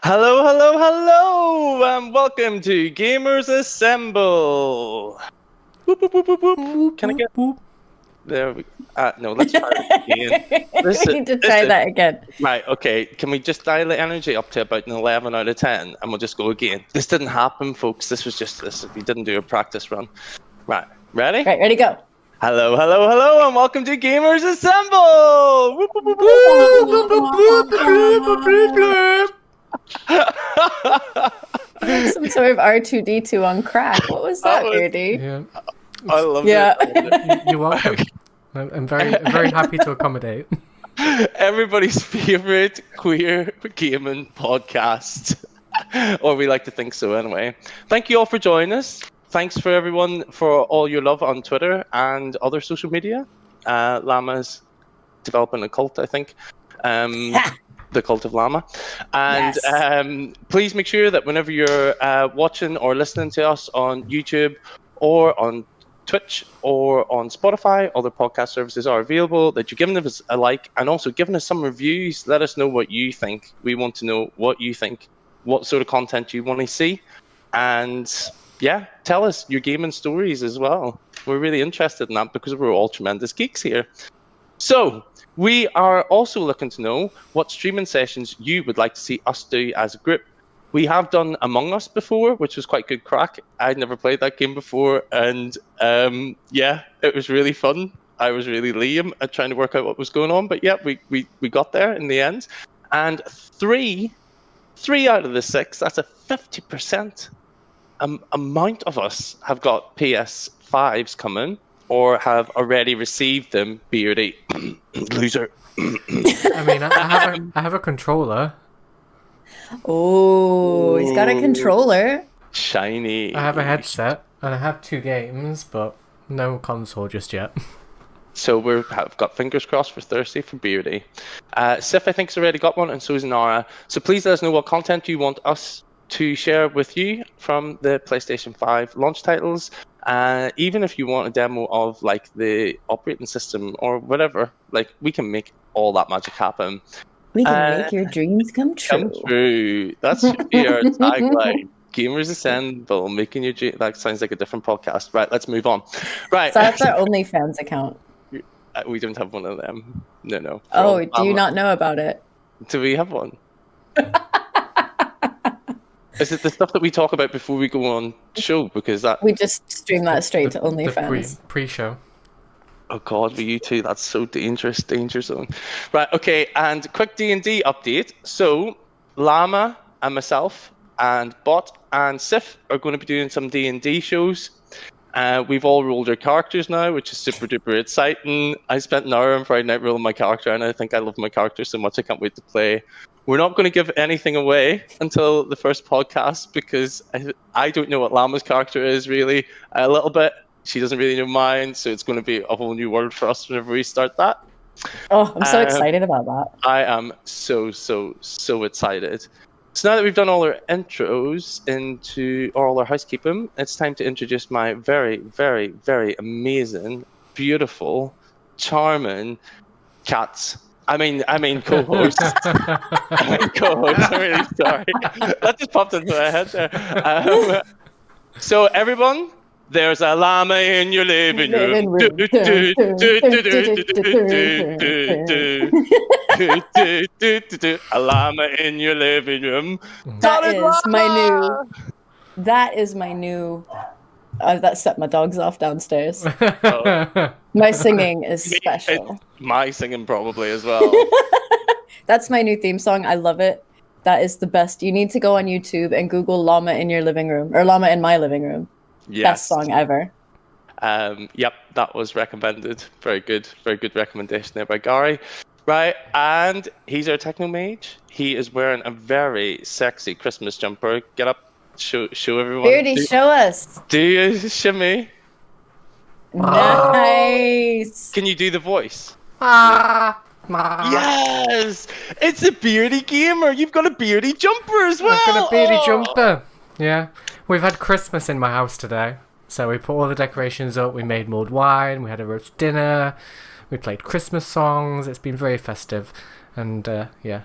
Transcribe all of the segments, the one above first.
Hello, hello, hello, and welcome to Gaymers Assemble. Whoop, whoop, whoop, whoop, whoop. Can I get... There we... no, let's try it again. We need to try that again. Right, okay. Can we just dial the energy up to about an 11 out of 10, and we'll just go again? This didn't happen, folks. This was just this. We didn't do a practice run. Right, ready? Right, ready, go. Hello, hello, hello, and welcome to Gaymers Assemble. Whoop, whoop, whoop, whoop. Some sort of R2D2 on crack. What was that, Beardy? Yeah. I love it. You're welcome. I'm very happy to accommodate. Everybody's favorite queer gaming podcast, or we like to think so anyway. Thank you all for joining us. Thanks for everyone for all your love on Twitter and other social media. Llama's developing a cult, I think. The Cult of Llama. And yes. Please make sure that whenever you're watching or listening to us on YouTube or on Twitch or on Spotify, other podcast services are available, that you're giving us a like and also giving us some reviews. Let us know what you think. We want to know what you think, what sort of content you want to see. And yeah, tell us your gaming stories as well. We're really interested in that because we're all tremendous geeks here. So, we are also looking to know what streaming sessions you would like to see us do as a group. We have done Among Us before, which was quite good crack. I'd never played that game before, and yeah, it was really fun. I was really lame at trying to work out what was going on, but yeah, we got there in the end. And three out of the 6, that's a 50% amount of us have got PS5s coming, or have already received them. Beardy. Loser. I mean, I have a controller. Oh, he's got a controller. Shiny. I have a headset, and I have 2 games, but no console just yet. So have got fingers crossed for Thursday for Beardy. Sif, I think, has already got one, and so is Nara. So please let us know what content you want us to share with you from the PlayStation 5 launch titles. Even if you want a demo of like the operating system or whatever, like we can make all that magic happen. We can make your dreams come true. Come true. That should be our tagline. Gamers Assemble, making your dream. That sounds like a different podcast. Right, let's move on. Right. So that's our OnlyFans account. We don't have one of them. No. Oh, do you not know about it? Do we have one? Is it the stuff that we talk about before we go on show? Because that we just stream that straight to OnlyFans. The pre-show. Oh God, with you two, that's so dangerous, danger zone. Right, okay, and quick D&D update. So, Llama and myself and Bot and Sif are going to be doing some D&D shows. We've all rolled our characters now, which is super duper exciting. I spent an hour on Friday night rolling my character, and I think I love my character so much I can't wait to play. We're not going to give anything away until the first podcast because I don't know what Llama's character is really a little bit. She doesn't really know mine, so it's going to be a whole new world for us whenever we start that. Oh, I'm so excited about that. I am so excited. So now that we've done all our intros into all our housekeeping, it's time to introduce my very, very, very amazing, beautiful, charming cats. I mean co-host. Co-host. I'm really sorry. That just popped into my head there. So everyone, there's a llama in your living room. A llama in your living room. That is my new. That set my dogs off downstairs. Oh. My singing is special. My singing probably as well. That's my new theme song. I love it. That is the best. You need to go on YouTube and Google Llama in your living room or Llama in my living room. Yes. Best song ever. Yep, that was recommended. Very good recommendation there by Gary. Right, and he's our techno mage. He is wearing a very sexy Christmas jumper. Get up. Show everyone. Beardy, show us. Do you shimmy? Nice. Can you do the voice? Yes! It's a Beardy Gaymer. You've got a Beardy jumper as well. I've got a Beardy jumper. Yeah. We've had Christmas in my house today. So we put all the decorations up. We made mulled wine. We had a roast dinner. We played Christmas songs. It's been very festive. And yeah,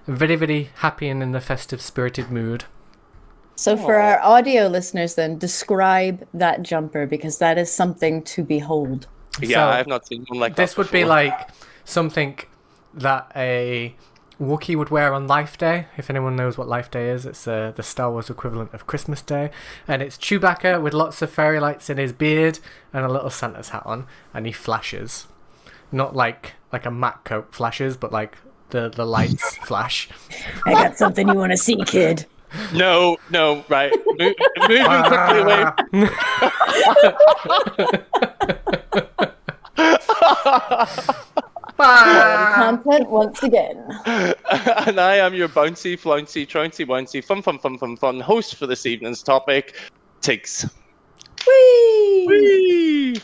very, very happy and in the festive spirited mood. So for our audio listeners then, describe that jumper, because that is something to behold. Yeah, So, I've not seen one like that This would be before. like something that a Wookiee would wear on Life Day. If anyone knows what Life Day is, it's the Star Wars equivalent of Christmas Day. And it's Chewbacca with lots of fairy lights in his beard and a little Santa's hat on, and he flashes. Not like a matte coat flashes, but like the lights flash. I got something you want to see, kid. No, right. Moving quickly away. Content once again. And I am your bouncy, flouncy, trouncy, bouncy, fun host for this evening's topic, Tiggs. Whee! Whee!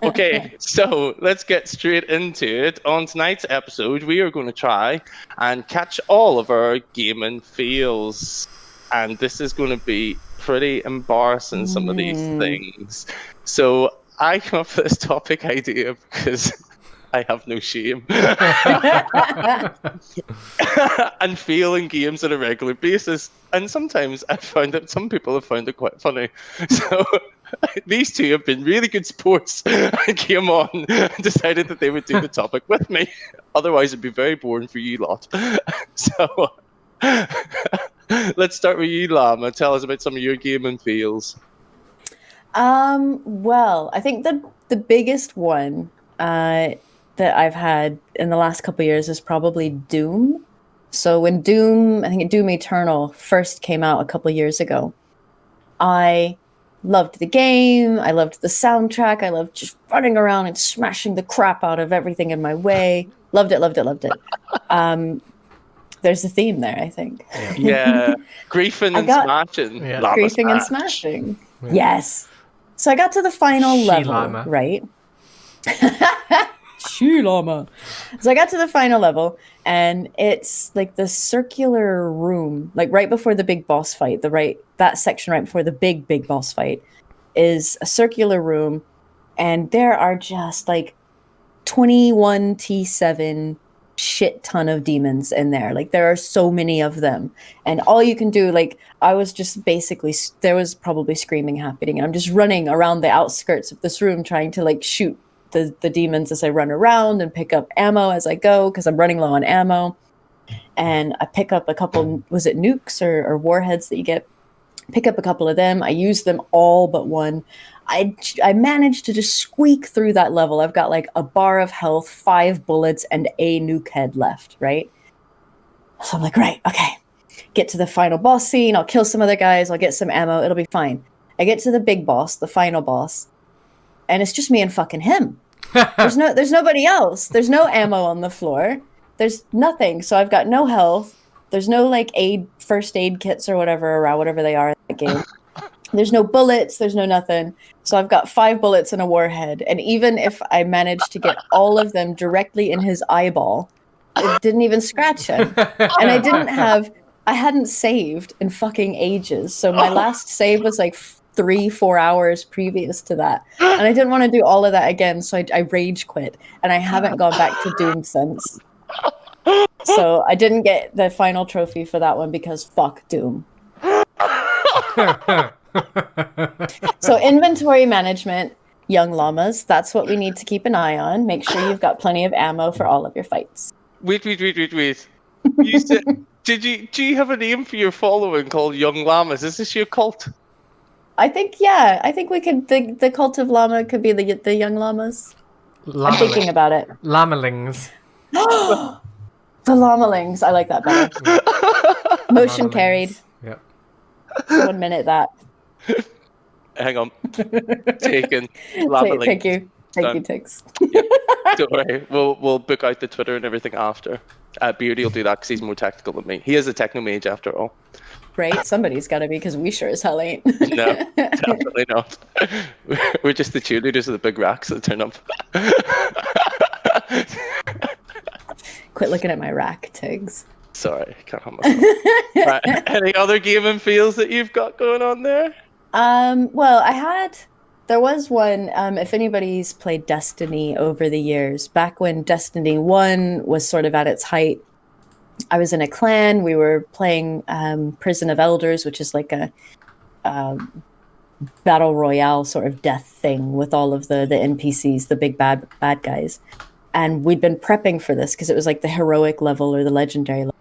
Okay, so let's get straight into it. On tonight's episode, we are going to try and catch all of our gaming fails. And this is going to be pretty embarrassing, some of these things. So I came up with this topic idea because I have no shame. And fail in games on a regular basis. And sometimes I've found that some people have found it quite funny. So these two have been really good sports and came on and decided that they would do the topic with me. Otherwise, it'd be very boring for you lot. So let's start with you, Llama. Tell us about some of your gaming fails. Well, I think the biggest one that I've had in the last couple of years is probably Doom. So when Doom Eternal first came out a couple of years ago, I loved the game. I loved the soundtrack. I loved just running around and smashing the crap out of everything in my way. Loved it. There's a theme there, I think. Yeah, griefing and smashing. Yeah. Griefing and smashing. Yeah. Yes. So I got to the final level, Llama. right? Llama. So I got to the final level, and it's like the circular room, like right before the big boss fight. That section right before the big boss fight is a circular room, and there are just like 21 T7 shit ton of demons in there. Like there are so many of them, and all you can do, like I was just basically, there was probably screaming happening, and I'm just running around the outskirts of this room trying to like shoot the demons as I run around and pick up ammo as I go, because I'm running low on ammo. And I pick up a couple, was it nukes or warheads that you get? Pick up a couple of them. I use them all but one. I managed to just squeak through that level. I've got like a bar of health, 5 bullets, and a nuke head left, right? So I'm like, right, okay. Get to the final boss scene. I'll kill some other guys. I'll get some ammo. It'll be fine. I get to the big boss, the final boss, and it's just me and fucking him. There's nobody else. There's no ammo on the floor. There's nothing. So I've got no health. There's no like first aid kits or whatever they are in that game. There's no bullets. There's no nothing. So I've got 5 bullets and a warhead. And even if I managed to get all of them directly in his eyeball, it didn't even scratch him. And I hadn't saved in fucking ages. So my last save was like 3-4 hours previous to that, and I didn't want to do all of that again, so I rage quit, and I haven't gone back to Doom since. So I didn't get the final trophy for that one because fuck Doom. So inventory management, young llamas, that's what we need to keep an eye on. Make sure you've got plenty of ammo for all of your fights. Wait. You said, do you have a name for your following called Young Llamas? Is this your cult? I think we could. The cult of llama could be the young llamas. I'm thinking about it. Llamalings. The llamalings. I like that better. Motion carried. Yep. So 1 minute that. Hang on. Taken. Llamalings. Thank you, Tiggs. Yep. Don't worry. We'll book out the Twitter and everything after. Beardy will do that because he's more technical than me. He is a techno mage after all. Right? Somebody's got to be, because we sure as hell ain't. No, definitely not. We're just the cheerleaders of the big racks that turn up. Quit looking at my rack, Tiggs. Sorry, can't help myself. Right. Any other gaming feels that you've got going on there? Well, there was one, if anybody's played Destiny over the years, back when Destiny 1 was sort of at its height, I was in a clan. We were playing Prison of Elders, which is like a battle royale sort of death thing with all of the NPCs, the big bad guys. And we'd been prepping for this because it was like the heroic level or the legendary level.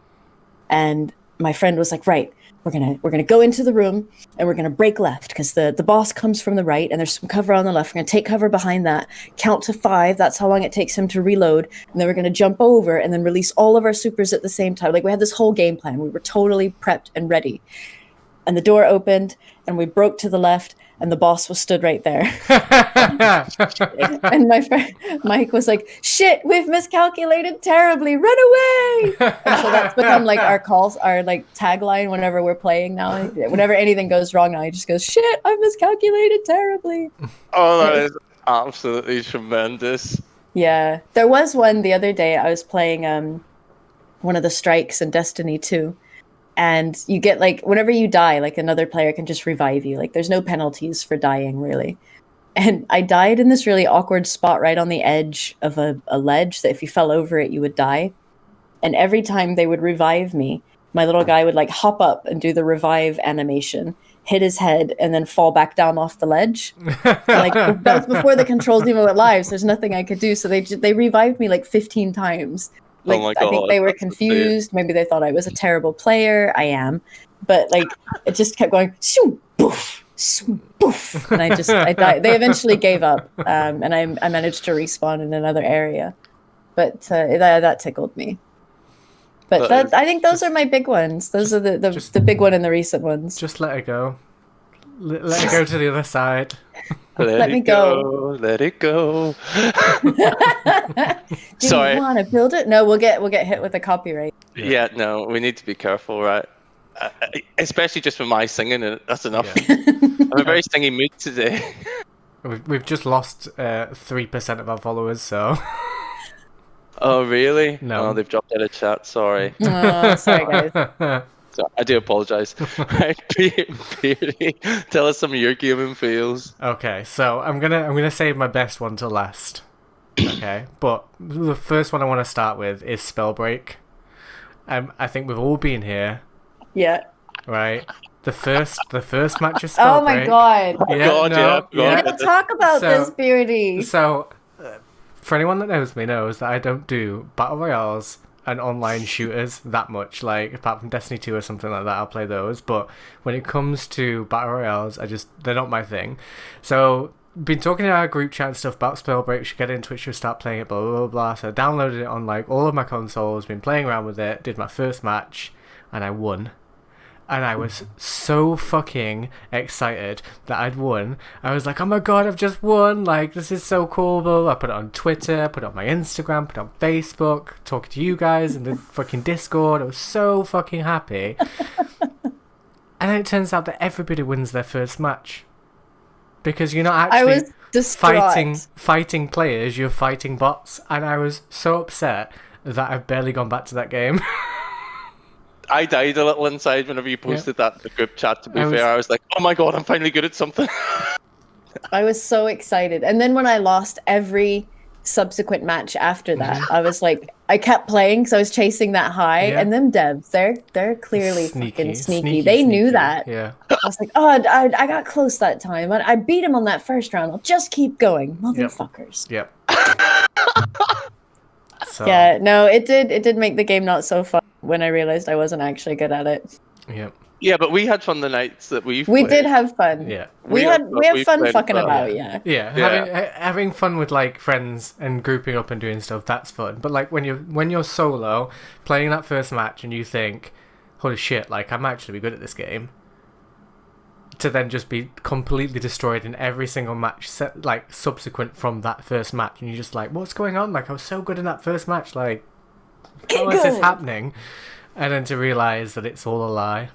And my friend was like, right, we're gonna go into the room and we're gonna break left because the boss comes from the right and there's some cover on the left. We're gonna take cover behind that, count to 5. That's how long it takes him to reload. And then we're gonna jump over and then release all of our supers at the same time. Like we had this whole game plan. We were totally prepped and ready. And the door opened and we broke to the left and the boss was stood right there. And my friend Mike was like, shit, we've miscalculated terribly, run away. And so that's become like our calls, our like tagline whenever we're playing now. Whenever anything goes wrong now, he just goes, shit, I've miscalculated terribly. Oh, that is absolutely tremendous. Yeah. There was one the other day. I was playing one of the strikes in Destiny 2. And you get like, whenever you die, like another player can just revive you. Like there's no penalties for dying really. And I died in this really awkward spot right on the edge of a ledge that if you fell over it, you would die. And every time they would revive me, my little guy would like hop up and do the revive animation, hit his head, and then fall back down off the ledge. Like that was before the controls even went live, so there's nothing I could do. So they revived me like 15 times. Like, oh my God, I think they were confused. Maybe they thought I was a terrible player. I am. But like it just kept going, shoo, boof, shoo, boof. And I died. They eventually gave up. And I managed to respawn in another area. But that tickled me. But I think those are my big ones. Those are the big one and the recent ones. Just let it go. Let it go to the other side. Let me go. Let it go. Do Sorry. you want to build it? No, we'll get hit with a copyright. Yeah, no, we need to be careful, right? Especially just for my singing, and that's enough. Yeah. I'm in a very singing mood today. We've just lost 3% of our followers, so... Oh, really? No. Oh, they've dropped out of chat. Sorry. Oh, sorry, guys. So I do apologize. Right, Beardy, tell us some of your gaming feels. Okay, so I'm gonna save my best one to last. Okay, but the first one I want to start with is Spellbreak. I think we've all been here, Yeah. right? The first match of Spellbreak. Oh my god. Yeah. We don't talk about this, Beardy. So, for anyone that knows me knows that I don't do battle royales and online shooters that much. Like, apart from Destiny 2 or something like that, I'll play those. But when it comes to battle royales, they're not my thing. So, been talking in our group chat and stuff about Spellbreak. Should get into it, should start playing it, blah, blah, blah, blah. So I downloaded it on, like, all of my consoles, been playing around with it, did my first match, and I won. And I was so fucking excited that I'd won. I was like, oh my god, I've just won. Like, this is so cool. Blah, blah. I put it on Twitter, put it on my Instagram, put it on Facebook, talking to you guys in the fucking Discord. I was so fucking happy. And then it turns out that everybody wins their first match. Because you're not actually fighting players, you're fighting bots. And I was so upset that I've barely gone back to that game. I died a little inside whenever you posted that in the group chat, to be fair. I was like, oh my god, I'm finally good at something. I was so excited. And then when I lost every subsequent match after that, I was like, I kept playing because I was chasing that high. Yeah. And them devs, they're clearly fucking sneaky. They knew that. Yeah. I was like, oh, I got close that time. I beat him on that first round. I'll just keep going. Motherfuckers. Yep. So. Yeah, no, it did make the game not so fun when I realized I wasn't actually good at it. Yep. Yeah, but we had fun the nights that we did have fun. Yeah. We have fun fucking about, yeah. Yeah, having fun with like friends and grouping up and doing stuff, that's fun. But like when you're solo playing that first match and you think, holy shit, like I'm actually be good at this game, to then just be completely destroyed in every single match like subsequent from that first match, and you're just like, what's going on? Like I was so good in that first match, like how is this happening? And then to realize that it's all a lie.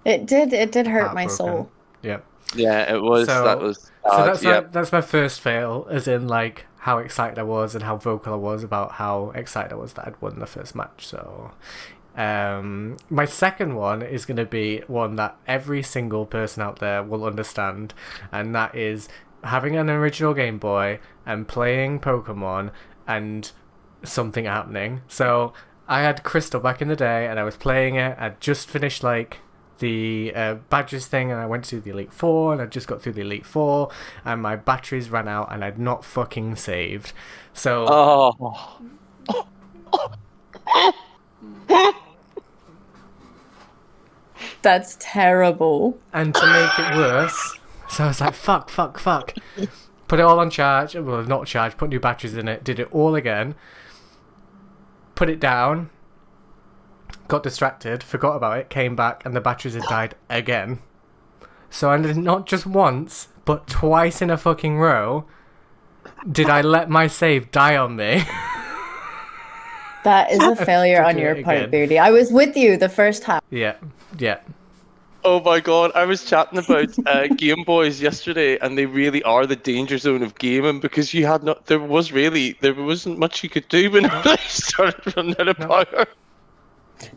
It did hurt my soul. Yeah. Yeah, it was. That's my first fail, as in like how excited I was and how vocal I was about how excited I was that I'd won the first match. So my second one is going to be one that every single person out there will understand, and that is having an original Game Boy and playing Pokemon and something happening. So I had Crystal back in the day, and I was playing it. I'd just finished like the badges thing, and I went to the Elite Four, and I just got through the Elite Four, and my batteries ran out, and I'd not fucking saved. So. Oh. That's terrible. And to make it worse, so I was like, fuck. Put it all on charge. Well, not charge, put new batteries in it. Did it all again. Put it down. Got distracted, forgot about it, came back, and the batteries had died again. So I did not just once, but twice in a fucking row, did I let my save die on me. That is a failure on your part, Beardy. I was with you the first half. Yeah. Oh my god, I was chatting about Game Boys yesterday, and they really are the danger zone of gaming, because there wasn't much you could do when they started running out of power.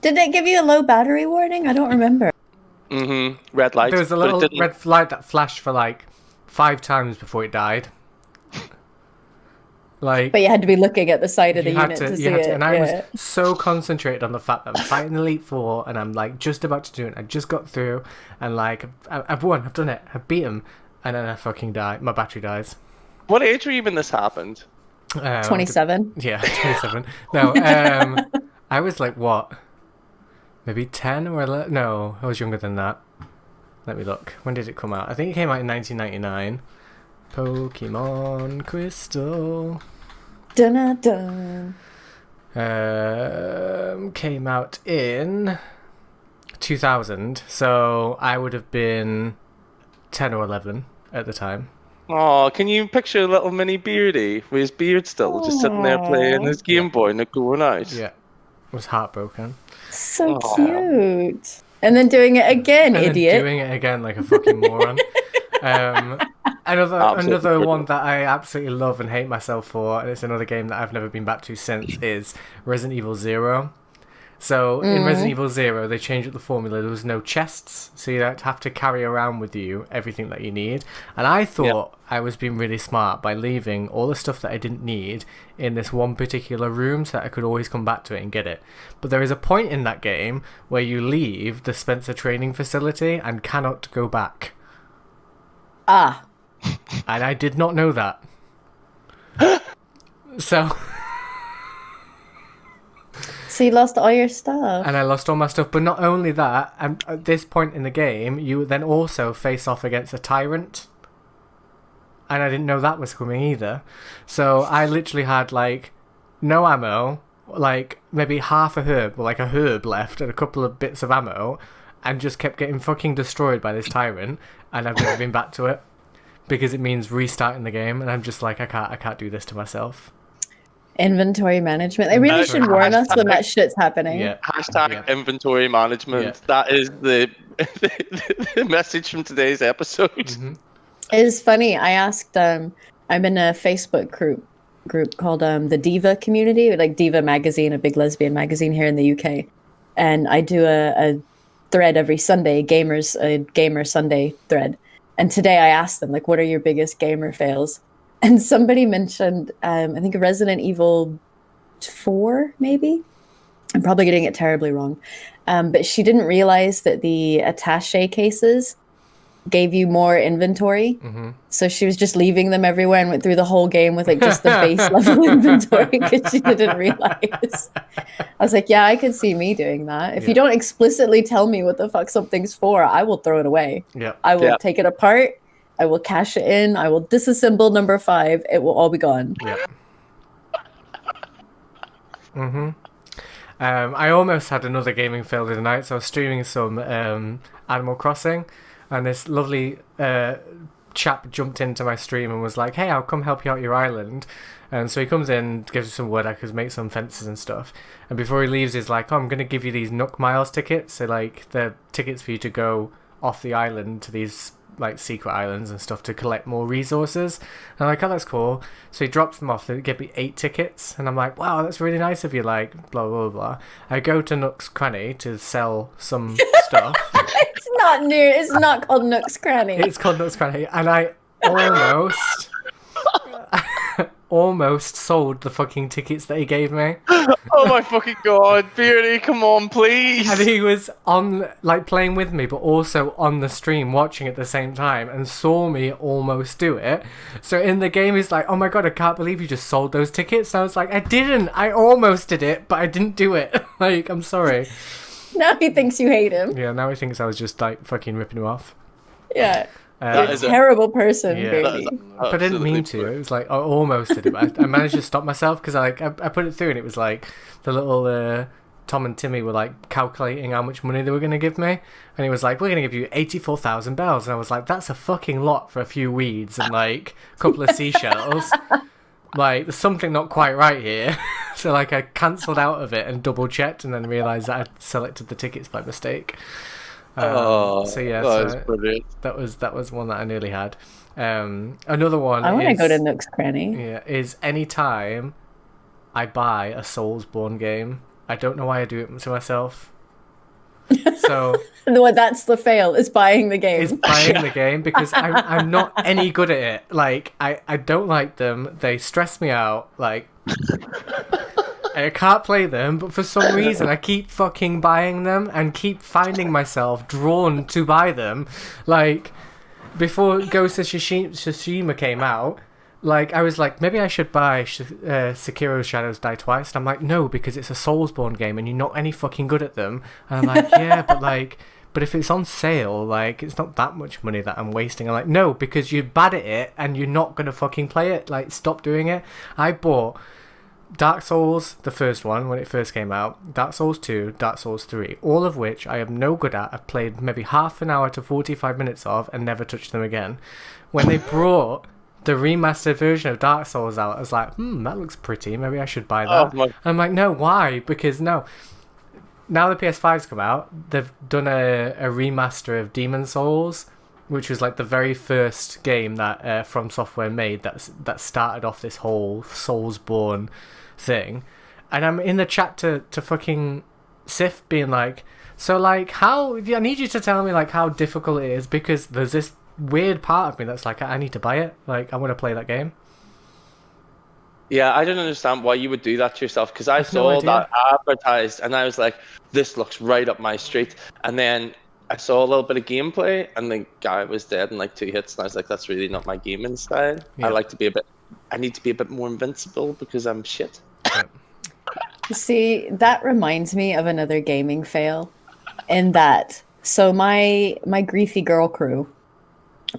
Did it give you a low battery warning? I don't remember. Red light. There was a little red light that flashed for like 5 times before it died. Like, but you had to be looking at the side of the unit to see it. And I was so concentrated on the fact that I'm fighting Elite Four, and I'm like just about to do it. I just got through, and like I've won. I've done it. I've beat him, and then I fucking die. My battery dies. What age were you when this happened? 27. Yeah, 27. No, I was like what? Maybe 10 or 11? No, I was younger than that. Let me look. When did it come out? I think it came out in 1999. Pokemon Crystal. Dun-dun-dun. Came out in 2000, so I would have been 10 or 11 at the time. Oh, can you picture a little mini Beardy with his beard still, just sitting there playing his Game Boy and it going out? Yeah, was heartbroken. So cute. And then doing it again, and idiot. Then doing it again like a fucking moron. Another one that I absolutely love and hate myself for, and it's another game that I've never been back to since, is Resident Evil 0. So in Resident Evil 0, they changed up the formula. There was no chests, so you don't have to carry around with you everything that you need. And I thought I was being really smart by leaving all the stuff that I didn't need in this one particular room so that I could always come back to it and get it. But there is a point in that game where you leave the Spencer training facility and cannot go back. Ah. And I did not know that. So you lost all your stuff. And I lost all my stuff. But not only that, at this point in the game, you then also face off against a tyrant. And I didn't know that was coming either. So I literally had like no ammo, like maybe half a herb, or like a herb left, and a couple of bits of ammo, and just kept getting fucking destroyed by this tyrant. And I've never been back to it. Because it means restarting the game, and I'm just like, I can't do this to myself. Inventory management. They really should warn us when that shit's happening. Yeah. Hashtag inventory management. Yeah. That is the message from today's episode. Mm-hmm. It's funny. I asked, I'm in a Facebook group called the Diva community, like Diva magazine, a big lesbian magazine here in the UK. And I do a thread every Sunday, a Gamer Sunday thread. And today I asked them, like, what are your biggest gamer fails? And somebody mentioned, I think Resident Evil 4, maybe? I'm probably getting it terribly wrong. But she didn't realize that the attaché cases gave you more inventory. Mm-hmm. So she was just leaving them everywhere and went through the whole game with like just the base level inventory because she didn't realize. I was like, yeah, I could see me doing that. If you don't explicitly tell me what the fuck something's for, I will throw it away. Yeah. I will take it apart. I will cash it in. I will disassemble number 5. It will all be gone. Yeah. Mm-hmm. I almost had another gaming fail the other night. So I was streaming some Animal Crossing, and this lovely chap jumped into my stream and was like, hey, I'll come help you out your island. And so he comes in, gives you some wood, I could make some fences and stuff. And before he leaves, he's like, oh, I'm going to give you these Nook Miles tickets. So, like, they're tickets for you to go off the island to these, like, secret islands and stuff to collect more resources. And I'm like, oh, that's cool. So he drops them off. They give me 8 tickets. And I'm like, wow, that's really nice of you, like, blah, blah, blah. I go to Nook's Cranny to sell some stuff. It's not called Nook's Cranny. It's called Nook's Cranny. And I almost sold the fucking tickets that he gave me. Oh my fucking god, Beardy, come on, please. And he was on, like, playing with me, but also on the stream watching at the same time, and saw me almost do it. So in the game, he's like, oh my god, I can't believe you just sold those tickets. And I was like, I didn't. I almost did it, but I didn't do it. Like, I'm sorry. Now he thinks you hate him. Yeah, now he thinks I was just, like, fucking ripping him off. Yeah. That You're a is a- terrible person, Yeah. baby. But I didn't mean to. It was like, I almost did it, but I managed to stop myself because I put it through, and it was like the little Tom and Timmy were like calculating how much money they were going to give me, and he was like, we're going to give you 84,000 bells, and I was like, that's a fucking lot for a few weeds and like a couple of seashells. Like, there's something not quite right here. So like I cancelled out of it and double checked, and then realised that I'd selected the tickets by mistake. So yeah, that is brilliant. that was one that I nearly had. Another one I want to is, go to Nook's Cranny. yeah, is any time I buy a Soulsborne game, I don't know why I do it to myself. So That's the fail, is buying the game. is buying the game, because I'm not any good at it. Like, I don't like them. They stress me out. Like, I can't play them, but for some reason I keep fucking buying them and keep finding myself drawn to buy them. Like, before Ghost of Tsushima came out, like, I was like, maybe I should buy Sekiro Shadows Die Twice. And I'm like, no, because it's a Soulsborne game and you're not any fucking good at them. And I'm like, yeah, but if it's on sale, like, it's not that much money that I'm wasting. I'm like, no, because you're bad at it and you're not going to fucking play it. Like, stop doing it. I bought Dark Souls, the first one, when it first came out, Dark Souls 2, Dark Souls 3, all of which I am no good at. I've played maybe half an hour to 45 minutes of and never touched them again. When they brought the remastered version of Dark Souls out, I was like, that looks pretty, maybe I should buy that. And I'm like, no, why? Because no. Now the PS5's come out, they've done a remaster of Demon Souls, which was like the very first game that From Software made that started off this whole Soulsborne thing. And I'm in the chat to fucking Sif being like, so like, how, I need you to tell me like how difficult it is, because there's this weird part of me that's like, I need to buy it, like I want to play that game. Yeah, I don't understand why you would do that to yourself, because I no saw idea. that advertised and I was like, this looks right up my street. And then I saw a little bit of gameplay and the guy was dead in like 2 hits, and I was like, that's really not my gaming style. Yeah. I need to be a bit more invincible because I'm shit. See, that reminds me of another gaming fail. In that, so my Griefy Girl crew,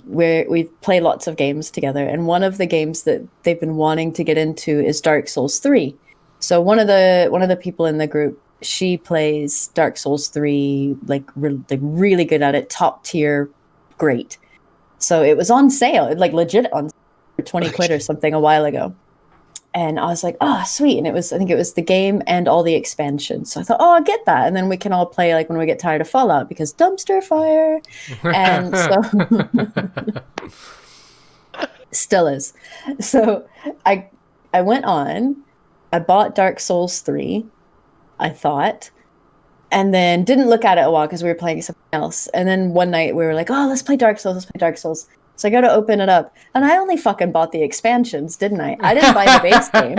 we play lots of games together, and one of the games that they've been wanting to get into is Dark Souls 3. So one of the people in the group, she plays Dark Souls 3 like really good at it, top tier, great. So it was on sale, like legit on sale for 20 quid or something a while ago. And I was like, oh, sweet. And I think it was the game and all the expansions. So I thought, oh, I'll get that. And then we can all play like when we get tired of Fallout, because dumpster fire. And so still is. So I went on, I bought Dark Souls 3, I thought, and then didn't look at it a while because we were playing something else. And then one night we were like, oh, let's play Dark Souls. So I go to open it up, and I only fucking bought the expansions, didn't I? I didn't buy the base game.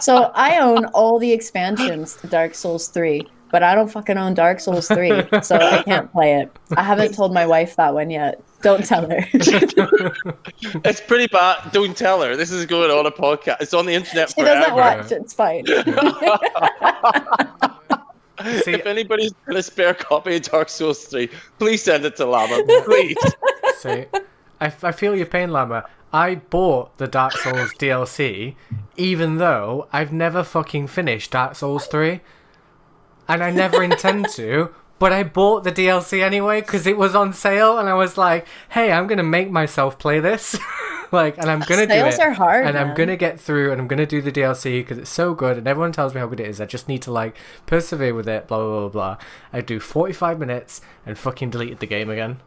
So I own all the expansions to Dark Souls 3, but I don't fucking own Dark Souls 3, so I can't play it. I haven't told my wife that one yet. Don't tell her. It's pretty bad. Don't tell her. This is going on a podcast. It's on the internet She forever. doesn't watch. It's fine. See, If anybody's got a spare copy of Dark Souls 3, please send it to Llama. Please. see, I feel your pain, Llama. I bought the Dark Souls DLC, even though I've never fucking finished Dark Souls 3. And I never intend to, but I bought the DLC anyway because it was on sale, and I was like, hey, I'm going to make myself play this. Like, and I'm going to do it. Sales are hard, and I'm man. going to get through, and I'm going to do the DLC because it's so good, and everyone tells me how good it is. I just need to, like, persevere with it, blah, blah, blah, blah. I do 45 minutes and fucking deleted the game again.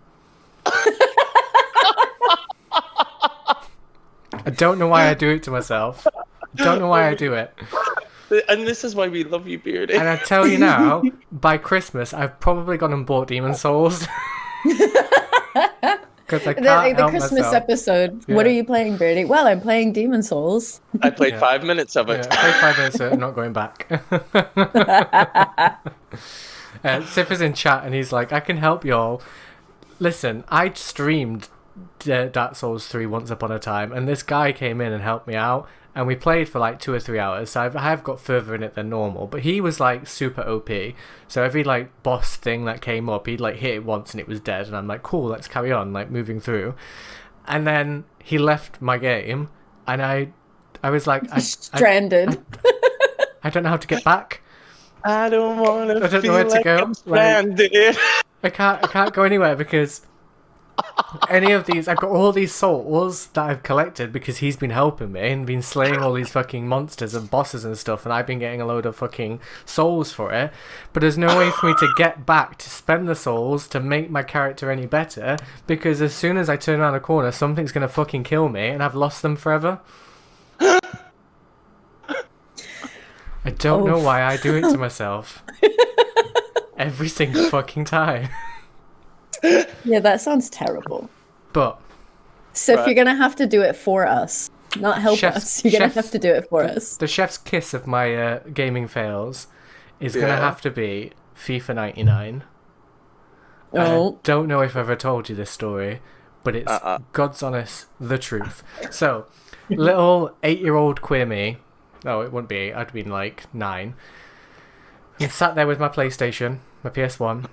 I don't know why I do it to myself. I don't know why I do it. And this is why we love you, Beardy. And I tell you now, by Christmas, I've probably gone and bought Demon Souls. because I can't The help Christmas myself. episode. Yeah. What are you playing, Beardy? Well, I'm playing Demon Souls. I played Yeah. 5 minutes of it. Yeah, I played 5 minutes of it, I'm not going back. Sif is in chat and he's like, I can help y'all. Listen, I streamed Dark Souls 3 once upon a time, and this guy came in and helped me out, and we played for like 2 or 3 hours, so I have got further in it than normal, but he was like super OP, so every like boss thing that came up, he'd like hit it once and it was dead, and I'm like, cool, let's carry on, like moving through. And then he left my game, and I was like, Stranded. I don't know how to get back. I don't want I to don't know where feel to like go. I'm stranded. I can't go anywhere because any of these, I've got all these souls that I've collected because he's been helping me and been slaying all these fucking monsters and bosses and stuff, and I've been getting a load of fucking souls for it. But there's no way for me to get back to spend the souls to make my character any better, because as soon as I turn around the corner, something's gonna fucking kill me, and I've lost them forever. I don't know why I do it to myself. Every single fucking time. Yeah, that sounds terrible. But So if Right. you're gonna have to do it for us, not help us, you're gonna have to do it for us. the chef's kiss of my gaming fails is gonna Yeah. have to be FIFA 99. I Oh, don't know if I've ever told you this story, but it's God's honest, the truth. So, little 8-year-old queer me, no, it wouldn't be 8, I'd been like 9. I'm sat there with my PlayStation, my PS1,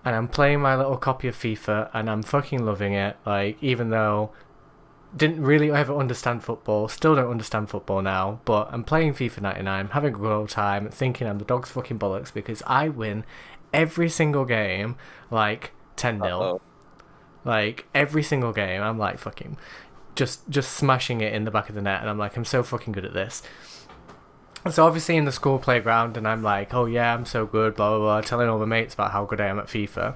and I'm playing my little copy of FIFA, and I'm fucking loving it. Like, even though didn't really ever understand football, still don't understand football now, but I'm playing FIFA 99, having a good old time, thinking I'm the dog's fucking bollocks because I win every single game like 10-0. Uh-oh. Like, every single game, I'm like fucking just smashing it in the back of the net, and I'm like, I'm so fucking good at this. So obviously in the school playground, and I'm like, oh yeah, I'm so good, blah blah blah, telling all my mates about how good I am at FIFA.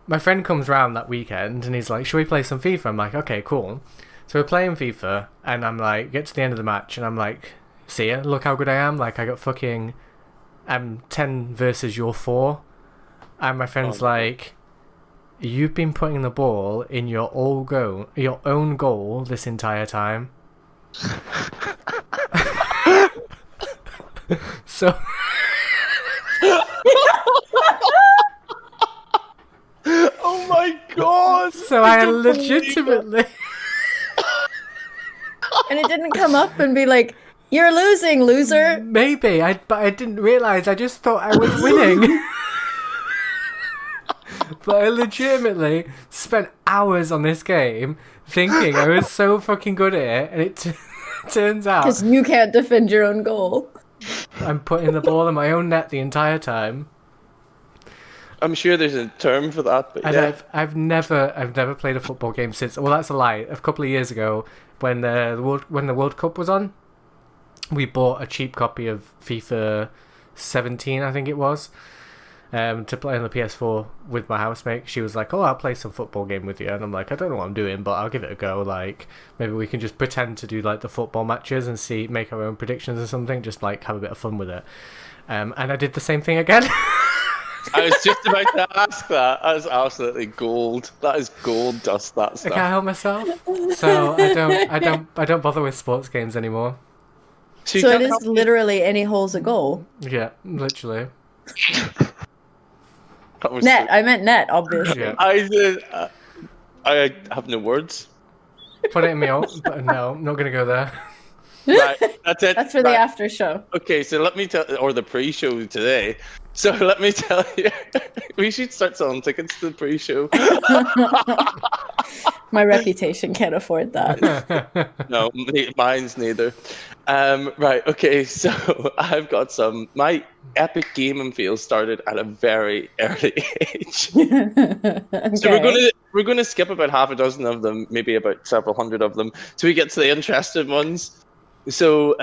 My friend comes round that weekend and he's like, should we play some FIFA? I'm like, okay, cool. So we're playing FIFA, and I'm like, get to the end of the match, and I'm like, see ya, look how good I am. Like, I got fucking, I'm 10 versus your 4. And my friend's like, you've been putting the ball in your own goal this entire time. So Oh my god! so I legitimately and it didn't come up and be like, "You're losing, loser." maybe but I didn't realize. I just thought I was winning. But I legitimately spent hours on this game thinking I was so fucking good at it, and it turns out Because you can't defend your own goal. I'm putting the ball in my own net the entire time. I'm sure there's a term for that, but And yeah. I've never played a football game since. Well, that's a lie. A couple of years ago, when the World Cup was on, we bought a cheap copy of FIFA 17, I think it was, to play on the PS4 with my housemate. She was like, "Oh, I'll play some football game with you," and I'm like, "I don't know what I'm doing, but I'll give it a go. Like, maybe we can just pretend to do like the football matches and make our own predictions or something. Just like have a bit of fun with it." And I did the same thing again. I was just about to ask that. That is absolutely gold. That is gold dust, that I stuff. can't help myself, so I don't bother with sports games anymore. So, you So it can't is help me- literally any hole's a goal. Yeah, literally. That was Net. so- I meant net, obviously. Yeah. I did. I have no words. Put it in me out, but no, I'm not gonna go there. Right, that's it. That's for the Right. after show. Okay, so let me tell, or the pre-show today. So let me tell you, we should start selling tickets to the pre-show. My reputation can't afford that. No, mine's neither. Right, okay, so I've got my epic gaming feel started at a very early age. So we're gonna skip about half a dozen of them, maybe about several hundred of them, till we get to the interesting ones. So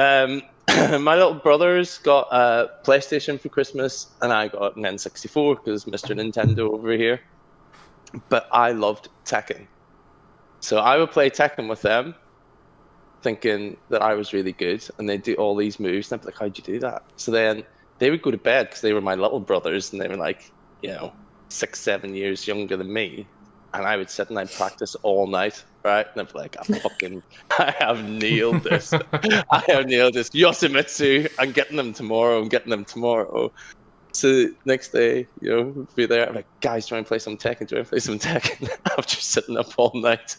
my little brother's got a PlayStation for Christmas, and I got an N64 because Mr. Nintendo over here. But I loved Tekken, so I would play Tekken with them, thinking that I was really good, and they'd do all these moves, and I'd be like, "How'd you do that?" So then they would go to bed because they were my little brothers, and they were like, 6-7 years younger than me. and I would sit and I'd practice all night, right? And I'd be like, I have nailed this. I have nailed this. Yoshimitsu, I'm getting them tomorrow. So next day, we'll be there. I'm like, guys, do you want to play some Tekken? After sitting up all night,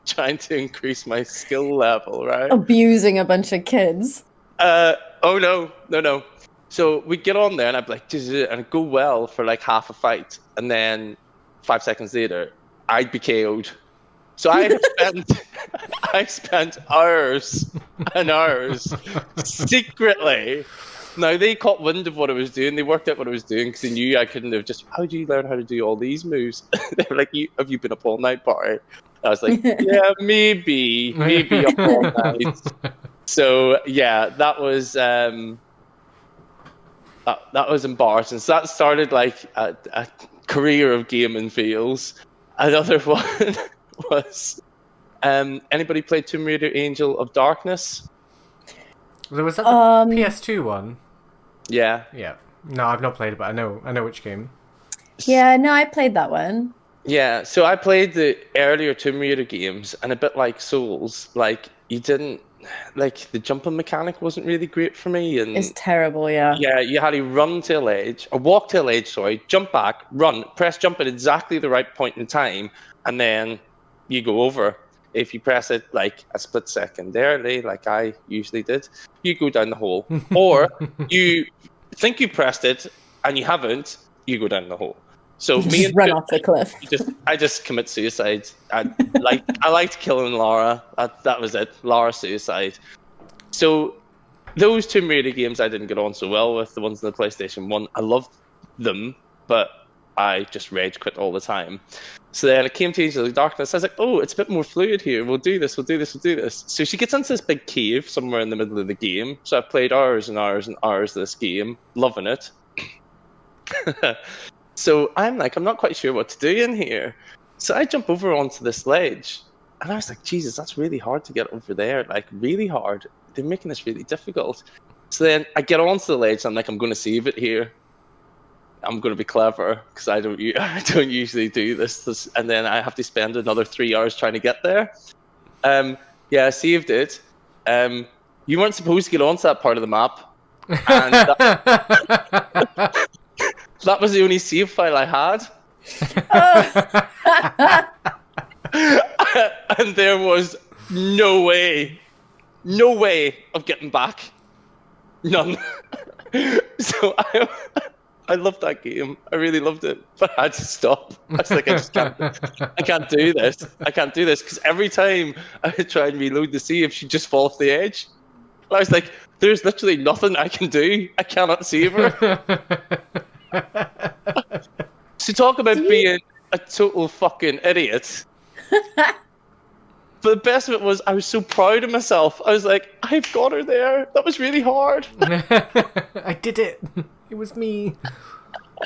trying to increase my skill level, right? Abusing a bunch of kids. Oh no. So we get on there, and I'd be like, and it'd go well for like half a fight, and then 5 seconds later, I'd be KO'd. So I spent hours and hours secretly. Now, they caught wind of what I was doing. They worked out what I was doing because they knew I couldn't have just, how do you learn how to do all these moves? They were like, have you been up all night, Barry? I was like, yeah, maybe up all night. So, yeah, that was embarrassing. So that started like a career of gaming fails. Another one was, anybody played Tomb Raider Angel of Darkness? Was that the PS2 one? Yeah. Yeah. No, I've not played it, but I know which game. Yeah, no, I played that one. Yeah, so I played the earlier Tomb Raider games, and a bit like Souls, like the jumping mechanic wasn't really great for me, and it's terrible. Yeah. Yeah, you had to run to a ledge, or walk to a ledge, sorry, jump back, run, press jump at exactly the right point in time, and then you go over. If you press it like a split second early, like I usually did, you go down the hole. Or you think you pressed it and you haven't, you go down the hole. So you just run off the cliff. I just commit suicide. I liked killing Lara. That was it. Lara suicide. So those Tomb Raider games I didn't get on so well with. The ones on the PlayStation 1, I loved them, but I just rage quit all the time. So then it came to Angel of Darkness. I was like, oh, it's a bit more fluid here. We'll do this. So she gets into this big cave somewhere in the middle of the game. So I've played hours and hours and hours of this game, loving it. So I'm like, I'm not quite sure what to do in here. So I jump over onto this ledge. And I was like, Jesus, that's really hard to get over there. Like, really hard. They're making this really difficult. So then I get onto the ledge. And I'm like, I'm going to save it here. I'm going to be clever because I don't usually do this. And then I have to spend another 3 hours trying to get there. Yeah, I saved it. You weren't supposed to get onto that part of the map. And that was the only save file I had. And there was no way of getting back. None. So I loved that game. I really loved it, but I had to stop. I was like, I can't do this. I can't do this because every time I would try and reload the save, she'd just fall off the edge. I was like, there's literally nothing I can do. I cannot save her. So talk about being a total fucking idiot. But the best of it was I was so proud of myself. I was like, I've got her there. That was really hard. I did it. It was me.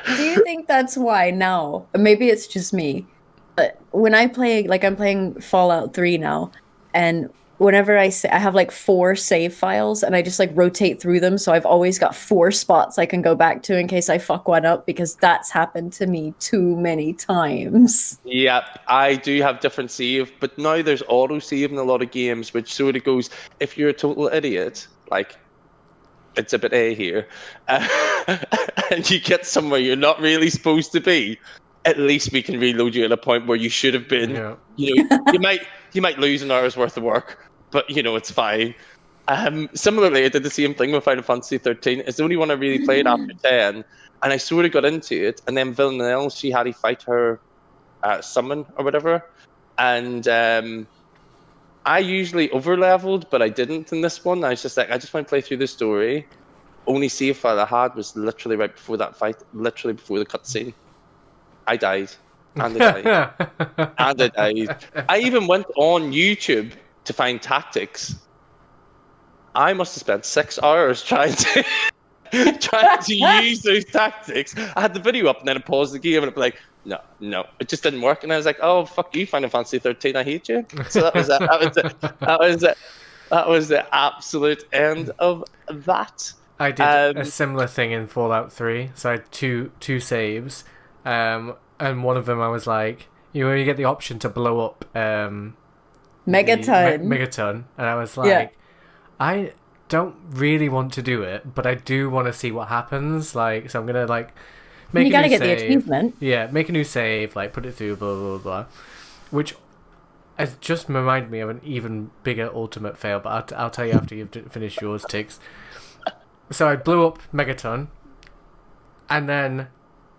Do you think that's why now? Maybe it's just me. But when I play, like I'm playing Fallout 3 now, and whenever I have like 4 save files and I just like rotate through them, so I've always got 4 spots I can go back to in case I fuck one up, because that's happened to me too many times. Yeah, I do have different save, but now there's auto save in a lot of games, which sort of goes, if you're a total idiot, like it's a bit A here, and you get somewhere you're not really supposed to be, at least we can reload you at a point where you should have been. Yeah. You might lose an hour's worth of work, but it's fine. Similarly, I did the same thing with Final Fantasy 13. It's the only one I really played after 10, and I sort of got into it. And then Villanelle, she had to fight her summon or whatever, and I usually over-leveled, but I didn't in this one. I was just like, I just want to play through the story. Only save file I had was literally right before that fight, literally before the cutscene. I died. And I died. I even went on YouTube to find tactics. I must have spent 6 hours trying to use those tactics. I had the video up and then I paused the game and I'd be like, no, it just didn't work. And I was like, oh, fuck you, Final Fantasy 13, I hate you. So that was it. That was the absolute end of that. I did a similar thing in Fallout 3. So I had two saves. And one of them I was like, you get the option to blow up Megaton. Megaton, and I was like, Yeah. I don't really want to do it, but I do want to see what happens. Like, so I'm gonna like make You a gotta new get the save. achievement. Yeah, make a new save, like put it through, blah blah blah, which has just reminded me of an even bigger ultimate fail. But I'll tell you after you've finished yours, Tiggs. So I blew up Megaton, and then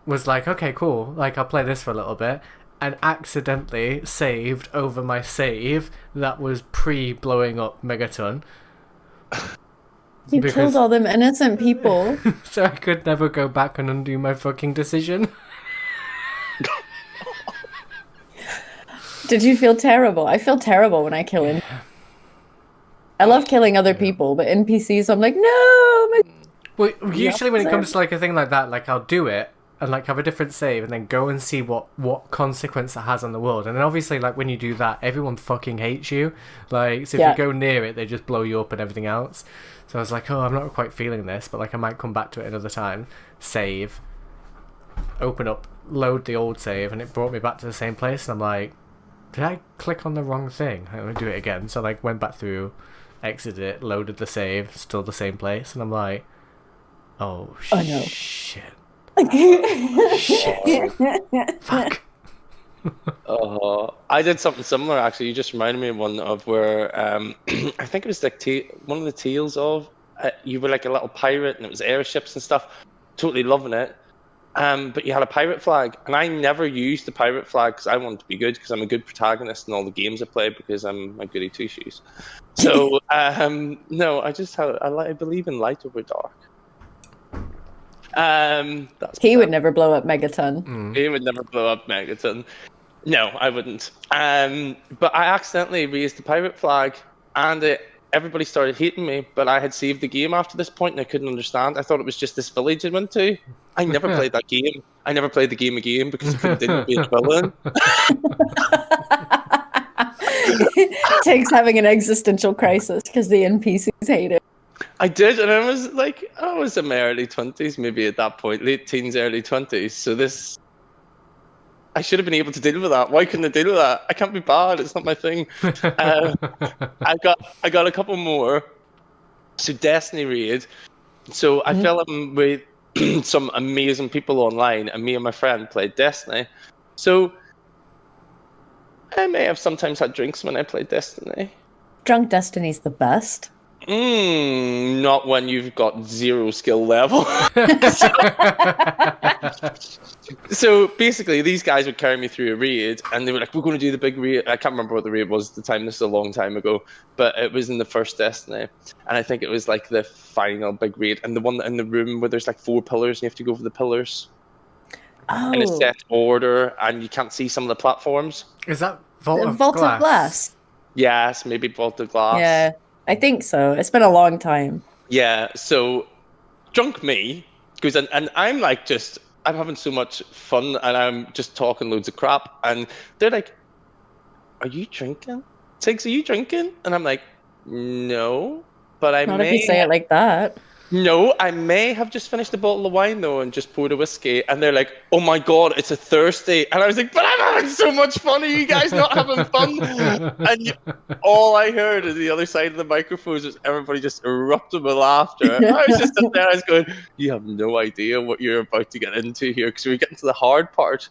was like, okay, cool. Like, I'll play this for a little bit, and accidentally saved over my save that was pre-blowing up Megaton. You Because- killed all them innocent people. So I could never go back and undo my fucking decision. Did you feel terrible? I feel terrible when I kill him. I love killing other people, but NPCs, I'm like, no! Well, usually when it comes to like a thing like that, like I'll do it and like have a different save and then go and see what consequence it has on the world. And then obviously like when you do that, everyone fucking hates you. Like, so if Yeah. you go near it, they just blow you up and everything else. So I was like, oh, I'm not quite feeling this, but like I might come back to it another time. Save, open up, load the old save, and it brought me back to the same place. And I'm like, did I click on the wrong thing? I'm gonna do it again. So like went back through, exited it, loaded the save, still the same place, and I'm like, oh, Oh, no. shit. Shit. Fuck. I did something similar actually. You just reminded me of one of where I think it was like one of the tales of you were like a little pirate and it was airships and stuff. Totally loving it. But you had a pirate flag, and I never used the pirate flag because I wanted to be good, because I'm a good protagonist in all the games I play, because I'm a goody two shoes. So no, I believe in light over dark. He would never blow up Megaton. He would never blow up Megaton. No, I wouldn't. But I accidentally raised the pirate flag, and everybody started hating me. But I had saved the game after this point, and I couldn't understand. I thought it was just this village I went to. I never played that game. I never played the game again because I couldn't be a villain. Tiggs having an existential crisis because the NPCs hate it. I did, and I was in my early 20s, maybe at that point, late teens, early 20s. So I should have been able to deal with that. Why couldn't I deal with that? I can't be bad. It's not my thing. I got a couple more. So Destiny raid. So I fell in with some amazing people online, and me and my friend played Destiny. So I may have sometimes had drinks when I played Destiny. Drunk Destiny's the best. Not when you've got 0 skill level. So basically, these guys would carry me through a raid, and they were like, we're going to do the big raid. I can't remember what the raid was at the time. This is a long time ago. But it was in the first Destiny. And I think it was like the final big raid. And the one in the room where there's like 4 pillars, and you have to go for the pillars in a Oh, set order, and you can't see some of the platforms. Is that Vault of Vault Glass? of Glass. Yes, maybe Vault of Glass. Yeah, I think so. It's been a long time. Yeah, so drunk me goes in, and I'm like, I'm having so much fun, and I'm just talking loads of crap, and they're like, are you drinking? Tiggs, are you drinking? And I'm like, no, but I Not if you say it like that. No, I may have just finished a bottle of wine though and just poured a whiskey, and they're like, oh my god, it's a Thursday. And I was like, but I'm having so much fun. Are you guys not having fun? And all I heard on the other side of the microphones was everybody just erupted with laughter. I was just up there, I was going, you have no idea what you're about to get into here, because we were getting to the hard part,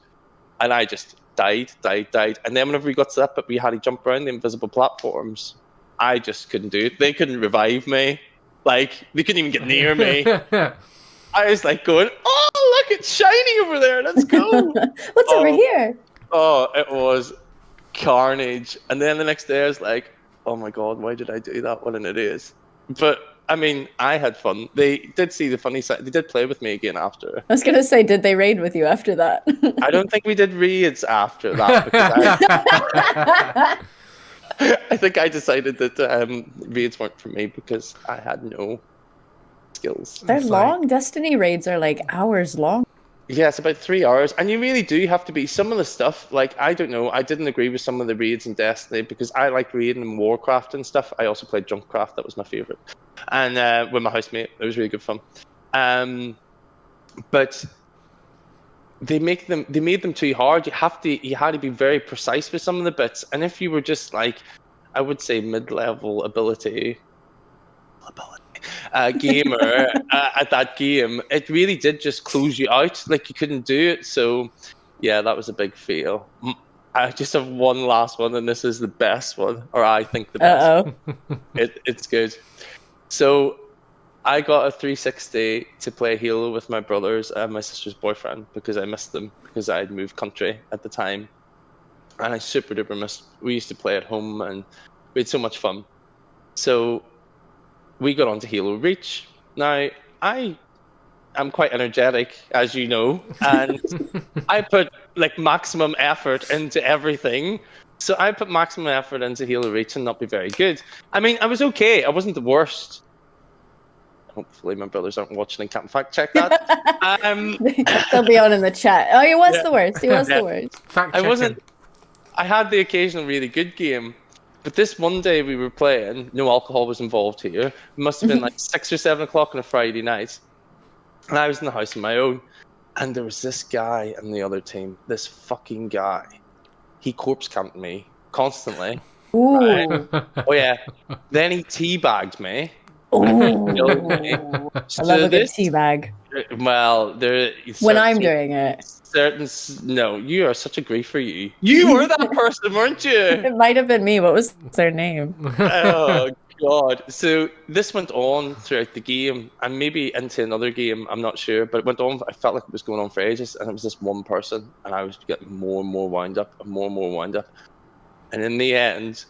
and I just died. And then whenever we got to that bit, we had to jump around the invisible platforms. I just couldn't do it. They couldn't revive me. Like, they couldn't even get near me. I was like going, oh, look, it's shiny over there. Let's go. What's over here? Oh, it was carnage. And then the next day I was like, oh my God, why did I do that? What an idiot. But, I mean, I had fun. They did see the funny side. They did play with me again after. I was going to say, did they raid with you after that? I don't think we did raids after that. Because I think I decided that raids weren't for me because I had no skills. They're It's long. Destiny raids are like hours long. Yeah, it's about 3 hours, and you really do have to be. Some of the stuff, like, I don't know, I didn't agree with some of the raids in Destiny because I like raiding in Warcraft and stuff. I also played Junkcraft, that was my favorite, and with my housemate, it was really good fun. But they made them too hard. You had to be very precise with some of the bits, and if you were just like, I would say mid-level ability gamer at that game, it really did just close you out. Like you couldn't do it. So yeah, that was a big fail. I just have one last one, and this is the best one, or I think the best. It's good. So I got a 360 to play Halo with my brothers and my sister's boyfriend because I missed them because I had moved country at the time, and I super duper missed. We used to play at home, and we had so much fun. So we got onto Halo Reach. Now I'm quite energetic, as you know, and I put like maximum effort into everything. So I put maximum effort into Halo Reach and not be very good. I mean, I was okay. I wasn't the worst. Hopefully my brothers aren't watching and can't fact check that. They'll be on in the chat. Oh, he was the worst. He was the worst. Fact I checking. wasn't. I had the occasional really good game, but this one day we were playing. No alcohol was involved here. It must have been like 6 or 7 o'clock on a Friday night, and I was in the house on my own, and there was this guy on the other team. This fucking guy. He corpse camped me constantly. Ooh. Right? Oh yeah. Then he teabagged me. Ooh. So I love a good tea bag. Well, there. When I'm doing it. No, you are such a griefer. You were that person, weren't you? It might have been me. What was their name? Oh God! So this went on throughout the game, and maybe into another game. I'm not sure, but it went on. I felt like it was going on for ages, and it was this one person, and I was getting more and more wound up, and more and more wound up, and in the end,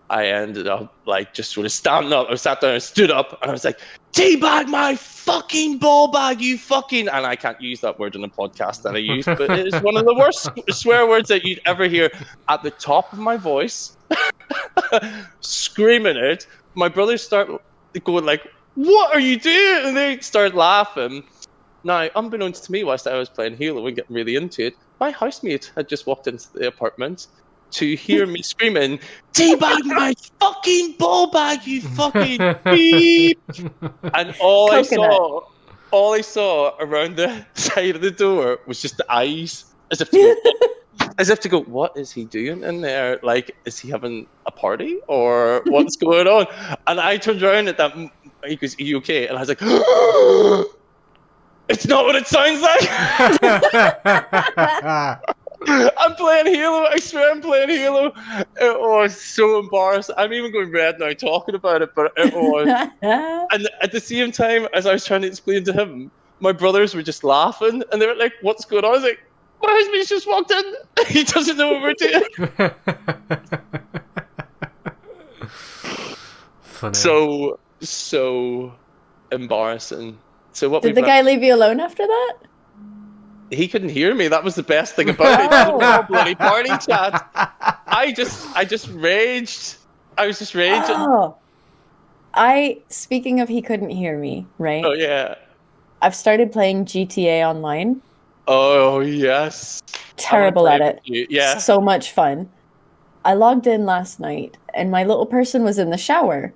I ended up like just sort of standing up. I sat down and stood up, and I was like, "Teabag my fucking ball bag, you fucking!" And I can't use that word in a podcast that I use, but it is one of the worst swear words that you'd ever hear. At the top of my voice, screaming it. My brothers start going like, "What are you doing?" And they start laughing. Now, unbeknownst to me, whilst I was playing Halo and getting really into it, my housemate had just walked into the apartment to hear me screaming, "Teabag my fucking ball bag, you fucking beep!" And all I saw around the side of the door was just the eyes, as if to go, "What is he doing in there? Like, is he having a party or what's going on?" And I turned around at that. He goes, "Are you okay?" And I was like, "It's not what it sounds like." I'm playing Halo. I swear I'm playing Halo. It was so embarrassing. I'm even going red now talking about it, but it was. And at the same time, as I was trying to explain to him, my brothers were just laughing, and they were like, "What's going on?" I was like, "My husband's just walked in. He doesn't know what we're doing." Funny. So embarrassing. So what Did the guy leave you alone after that? He couldn't hear me. That was the best thing about it. It was all bloody party chat. I just raged. I was just raging. Oh. Speaking of he couldn't hear me, right? Oh yeah. I've started playing GTA Online. Oh yes. Terrible at it. Yeah. So much fun. I logged in last night and my little person was in the shower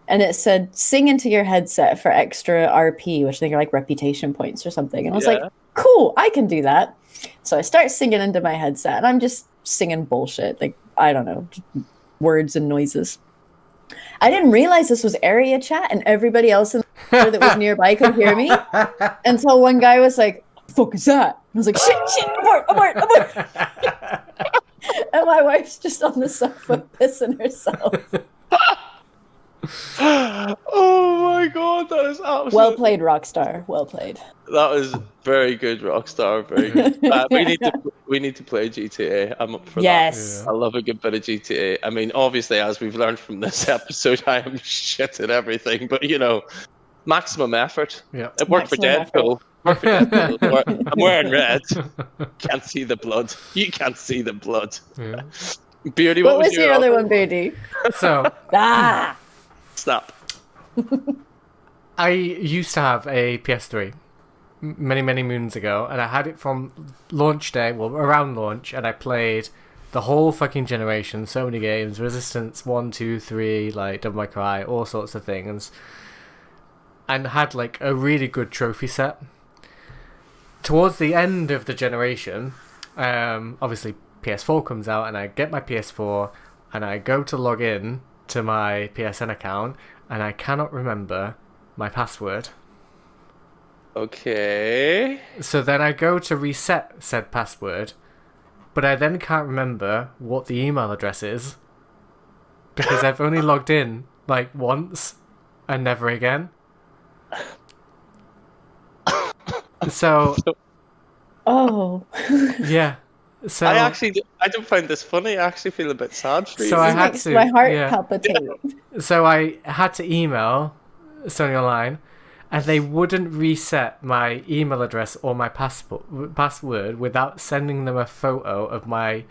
and it said sing into your headset for extra RP, which I think are like reputation points or something. And I was like, cool, I can do that. So I start singing into my headset and I'm just singing bullshit. Like, I don't know, words and noises. I didn't realize this was area chat and everybody else in the floor that was nearby could hear me until one guy was like, "Fuck is that?" And I was like, shit, abort. And my wife's just on the sofa pissing herself. Oh my God, that is absolutely... Well played, Rockstar. Well played. That was very good, Rockstar. Very good. We need to play GTA. I'm up for that. Yes. I love a good bit of GTA. I mean, obviously, as we've learned from this episode, I am shit at everything. But you know, maximum effort. Yeah. It worked for Deadpool. I'm wearing red. Can't see the blood. You can't see the blood. Yeah. Beardy, What was your other one, Beardy? So, Snap. I used to have a PS3 many moons ago, and I had it from launch day, well, around launch, and I played the whole fucking generation, so many games, Resistance 1, 2, 3, like Devil May Cry, all sorts of things, and had like a really good trophy set. towards the end of the generation, obviously PS4 comes out, and I get my PS4, and I go to log in to my PSN account, and I cannot remember my password. Okay. So then I go to reset said password, but I then can't remember what the email address is because I've only logged in like once and never again. So Oh. yeah. So I don't find this funny. I actually feel a bit sad for you. So I This had makes to, my heart yeah. palpitate. So I had to email Sony Online, and they wouldn't reset my email address or my password without sending them a photo of my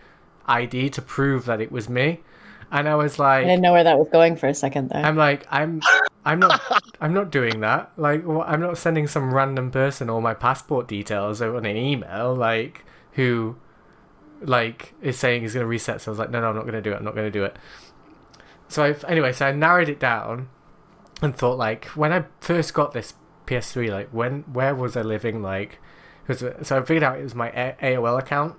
ID to prove that it was me. And I was I like, didn't know where that was going for a second there. I'm not doing that. Like, I'm not sending some random person all my passport details on an email, like, who, like, is saying he's going to reset. So I was like, no, I'm not going to do it. I'm not going to do it. So I narrowed it down and thought, like, when I first got this PS3, like, where was I living? Like, so I figured out it was my AOL account.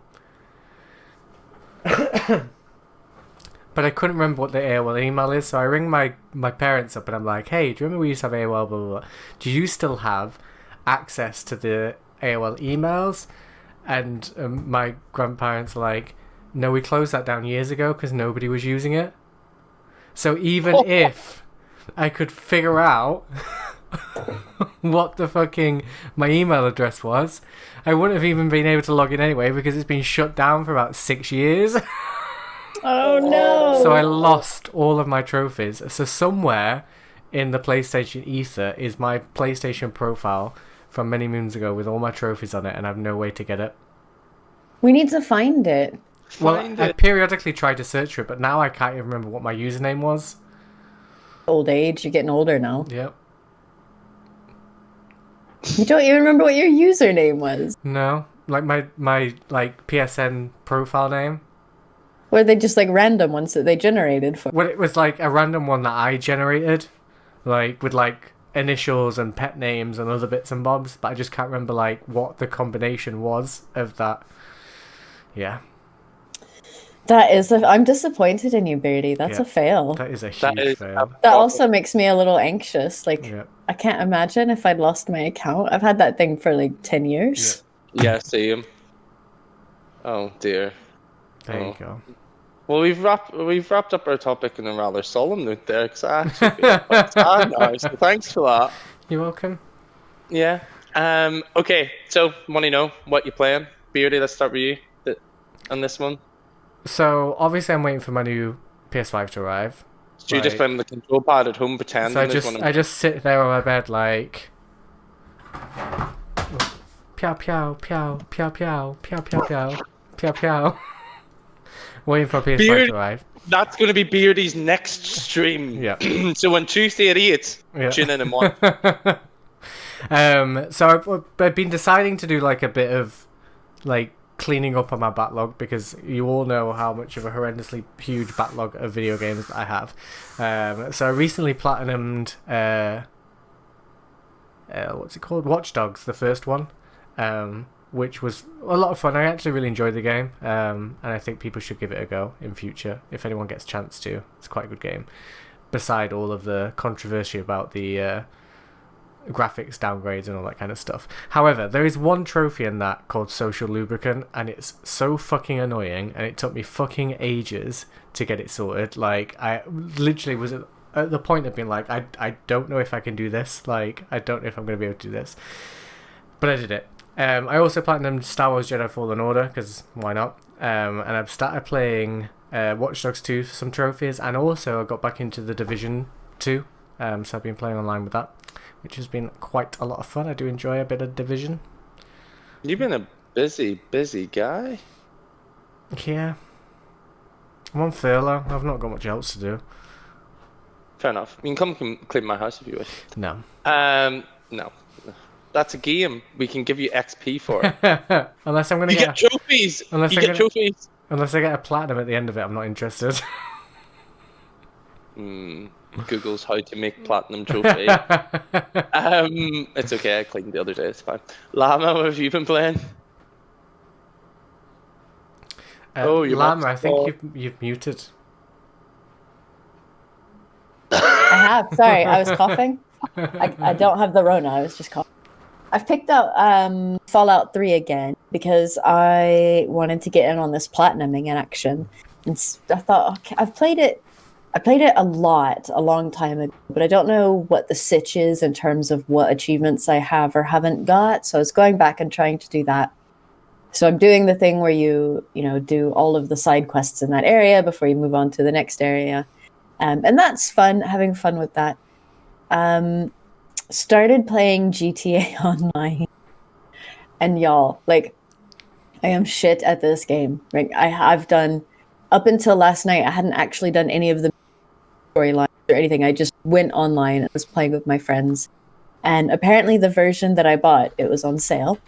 But I couldn't remember what the AOL email is, so I ring my parents up and I'm like, hey, do you remember we used to have AOL, blah, blah, blah. Do you still have access to the AOL emails? And my grandparents are like, no, we closed that down years ago because nobody was using it. So even if I could figure out what the fucking my email address was, I wouldn't have even been able to log in anyway because it's been shut down for about 6 years. Oh no! So I lost all of my trophies. So somewhere in the PlayStation ether is my PlayStation profile from many moons ago with all my trophies on it, and I have no way to get it. We need to find it. I periodically try to search for it, but now I can't even remember what my username was. Old age, you're getting older now. Yep. You don't even remember what your username was. No, like my like PSN profile name. Were they just like random ones that they generated for? Well, it was like a random one that I generated, like with like initials and pet names and other bits and bobs, but I just can't remember like what the combination was of that. Yeah. I'm disappointed in you, Beardy. That's a fail. That is a huge fail. That also makes me a little anxious. Like, Yeah. I can't imagine if I'd lost my account. I've had that thing for like 10 years. Yeah, same. Oh dear. There you go. Well, we've wrapped up our topic in a rather solemn note there, because I actually feel quite sad now. So thanks for that. You're welcome. Yeah. Okay. So, want to know what you're playing, Beardy? Let's start with you on this one. So obviously, I'm waiting for my new PS5 to arrive. So you just play on the control pad at home, pretending. So I just sit there on my bed like, pew pew pew pew pew pew pew pew pew pew, waiting for PS5 to arrive. That's going to be Beardy's next stream. Yeah. So on Tuesday at 8, tune in and watch. So I've been deciding to do like a bit of like cleaning up on my backlog, because you all know how much of a horrendously huge backlog of video games that I have. So I recently platinumed what's it called? Watch Dogs, the first one, which was a lot of fun. I actually really enjoyed the game, and I think people should give it a go in future if anyone gets a chance to. It's quite a good game, beside all of the controversy about the graphics downgrades and all that kind of stuff. However, there is one trophy in that called Social Lubricant, and it's so fucking annoying, and it took me fucking ages to get it sorted. Like, I literally was at the point of being like, I don't know if I can do this. Like, I don't know if I'm going to be able to do this. But I did it. I also platinumed Star Wars Jedi Fallen Order, because why not? And I've started playing Watch Dogs 2 for some trophies, and also I got back into the Division 2. So I've been playing online with that, which has been quite a lot of fun. I do enjoy a bit of Division. You've been a busy guy. Yeah. I'm on furlough. I've not got much else to do. Fair enough. You can come clean my house if you wish. No. No. That's a game. We can give you XP for it. Unless I'm going to get trophies. Unless I get a platinum at the end of it, I'm not interested. Google's how to make platinum trophy. It's okay. I cleaned the other day. It's fine. Llama, what have you been playing? Llama, I think you've muted. I have. Sorry, I was coughing. I don't have the Rona. I was just coughing. I've picked up Fallout 3 again because I wanted to get in on this platinuming in action. And I thought, okay, I played it a lot, a long time ago, but I don't know what the sitch is in terms of what achievements I have or haven't got. So I was going back and trying to do that. So I'm doing the thing where you do all of the side quests in that area before you move on to the next area. And that's fun, having fun with that. Started playing GTA Online. And y'all, like, I am shit at this game. Like, I've done, up until last night, I hadn't actually done any of the storylines or anything. I just went online and was playing with my friends. And apparently the version that I bought, it was on sale.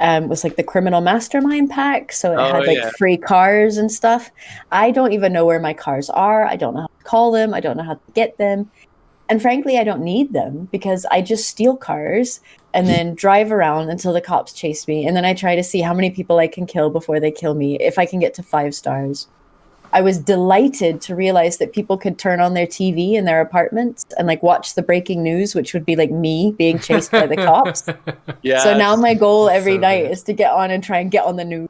Was like the Criminal Mastermind pack, so it had like free cars and stuff. I don't even know where my cars are. I don't know how to call them. I don't know how to get them. And frankly, I don't need them because I just steal cars and then drive around until the cops chase me. And then I try to see how many people I can kill before they kill me, if I can get to 5 stars. I was delighted to realize that people could turn on their TV in their apartments and like watch the breaking news, which would be like me being chased by the cops. Yeah. So now my goal every night is to get on and try and get on the news.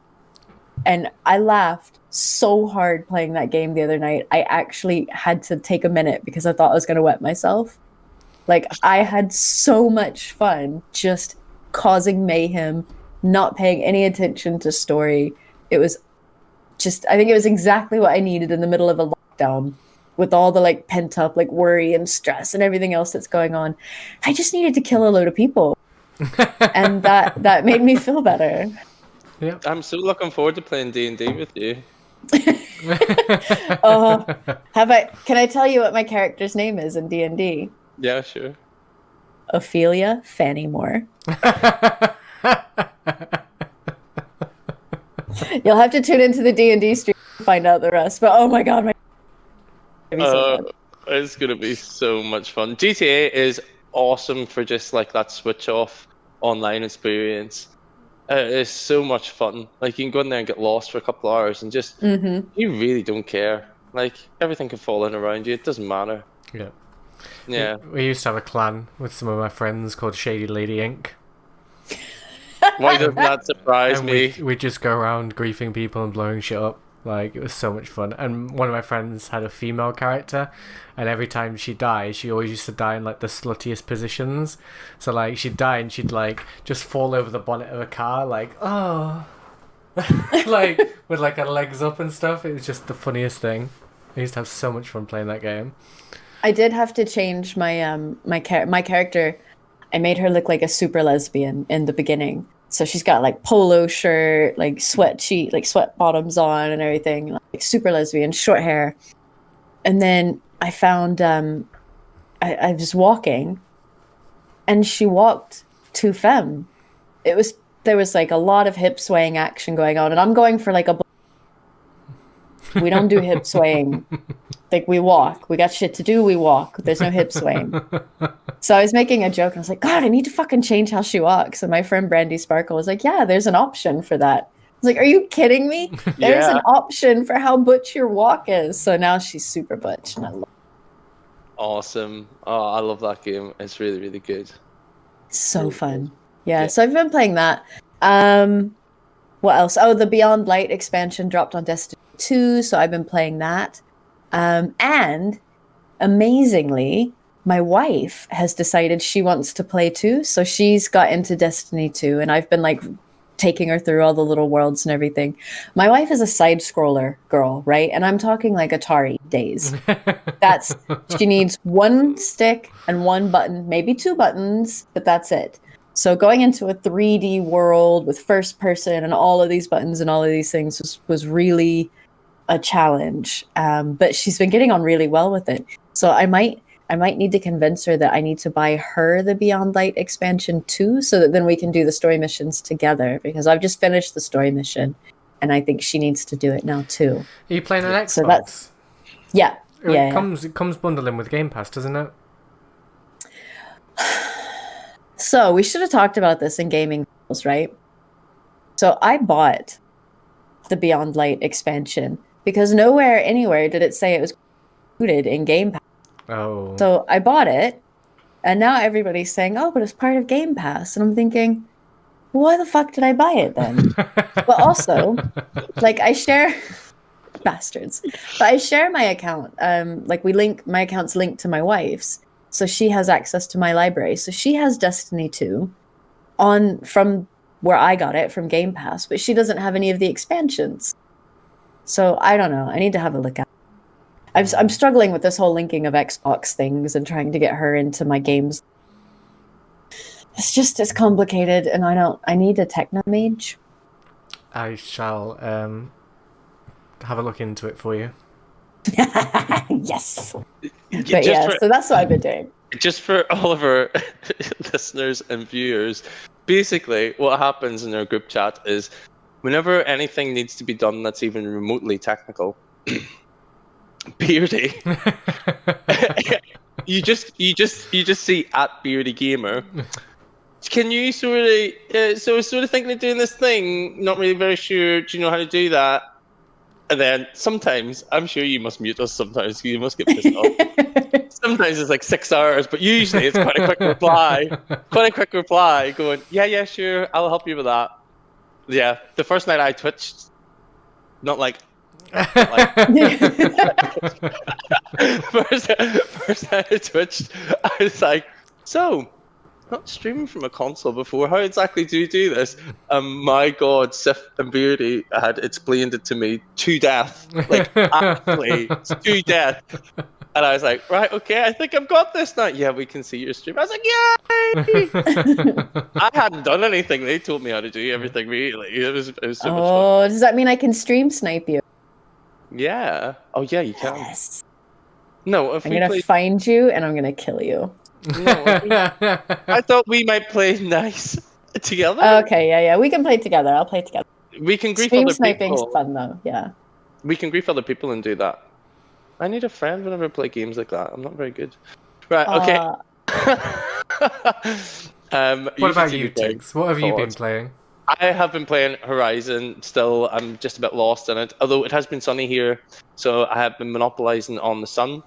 And I laughed so hard playing that game the other night. I actually had to take a minute because I thought I was going to wet myself. Like, I had so much fun just causing mayhem, not paying any attention to story. It was I think it was exactly what I needed in the middle of a lockdown with all the like pent up like worry and stress and everything else that's going on. I just needed to kill a load of people. And that made me feel better. Yeah. I'm so looking forward to playing D&D with you. Can I tell you what my character's name is in D&D? Yeah, sure. Ophelia Fannymore. You'll have to tune into the D&D stream to find out the rest. But oh my god, it's gonna be so much fun. GTA is awesome for just like that switch off online experience. It's so much fun. Like, you can go in there and get lost for a couple of hours and just you really don't care. Like, everything can fall in around you. It doesn't matter. Yeah. We used to have a clan with some of my friends called Shady Lady Inc. Why doesn't that surprise me? We'd just go around griefing people and blowing shit up. Like, it was so much fun. And one of my friends had a female character, and every time she died, she always used to die in like the sluttiest positions. So like, she'd die and she'd like just fall over the bonnet of a car, like, oh, like with like her legs up and stuff. It was just the funniest thing. I used to have so much fun playing that game. I did have to change my my character. I made her look like a super lesbian in the beginning. So she's got like polo shirt, like sweat bottoms on and everything, like super lesbian, short hair. And then I found I was walking, and she walked too femme. There was like a lot of hip swaying action going on, and I'm going for like we don't do hip swaying. Like, we walk. We got shit to do. We walk. There's no hip swaying. So I was making a joke, and I was like, God, I need to fucking change how she walks. And my friend Brandy Sparkle was like, yeah, there's an option for that. I was like, are you kidding me? There's an option for how butch your walk is. So now she's super butch, and I love it. Awesome. Oh, I love that game. It's really, really good. So fun. Yeah, so I've been playing that. What else? Oh, the Beyond Light expansion dropped on Destiny 2, so I've been playing that. And amazingly, my wife has decided she wants to play too. So she's got into Destiny 2, and I've been like taking her through all the little worlds and everything. My wife is a side scroller girl, right? And I'm talking like Atari days. She needs one stick and one button, maybe 2 buttons, but that's it. So going into a 3D world with first person and all of these buttons and all of these things was really a challenge, but she's been getting on really well with it. So I might need to convince her that I need to buy her the Beyond Light expansion too, so that then we can do the story missions together, because I've just finished the story mission and I think she needs to do it now too. Are you playing on Xbox? So yeah. Yeah. It comes bundling with Game Pass, doesn't it? So we should have talked about this in gaming, right? So I bought the Beyond Light expansion because nowhere, anywhere did it say it was included in Game Pass. Oh. So I bought it, and now everybody's saying, "Oh, but it's part of Game Pass," and I'm thinking, why the fuck did I buy it then? But also, like, I share bastards, but I share my account. Like, my account's linked to my wife's, so she has access to my library. So she has Destiny 2 from where I got it from Game Pass, but she doesn't have any of the expansions. So I don't know. I need to have a look at it. I'm struggling with this whole linking of Xbox things and trying to get her into my games. It's complicated, and I need a techno mage. I shall have a look into it for you. Yes. But yeah, so that's what I've been doing. Just for all of our listeners and viewers, basically what happens in our group chat is whenever anything needs to be done that's even remotely technical, Beardy, you just see at Beardy Gaymer. Can you sort of thinking of doing this thing? Not really very sure. Do you know how to do that? And then sometimes, I'm sure you must mute us sometimes. You must get pissed off. Sometimes it's like 6 hours, but usually it's quite a quick reply. Going, yeah, sure, I'll help you with that. Yeah, the first night I twitched, not like first night I twitched, I was like, so, not streaming from a console before. How exactly do you do this? My God, Sif and Beardy had explained it to me to death, like actually to death. And I was like, right, okay, I think I've got this now. Yeah, we can see your stream. I was like, yay! I hadn't done anything. They told me how to do everything. Really, it was so much fun. Oh, does that mean I can stream snipe you? Yeah. Oh yeah, you can. Yes. No, if I'm we gonna play... find you and I'm gonna kill you. No, I thought we might play nice together. Okay, yeah, we can play together. I'll play together. We can grief Stream other sniping's people. fun though. Yeah. We can grief other people and do that. I need a friend whenever I play games like that. I'm not very good. Right. Okay. What about you, Tiggs? What have you been playing? I have been playing Horizon. Still, I'm just a bit lost in it. Although it has been sunny here, so I have been monopolizing on the sun.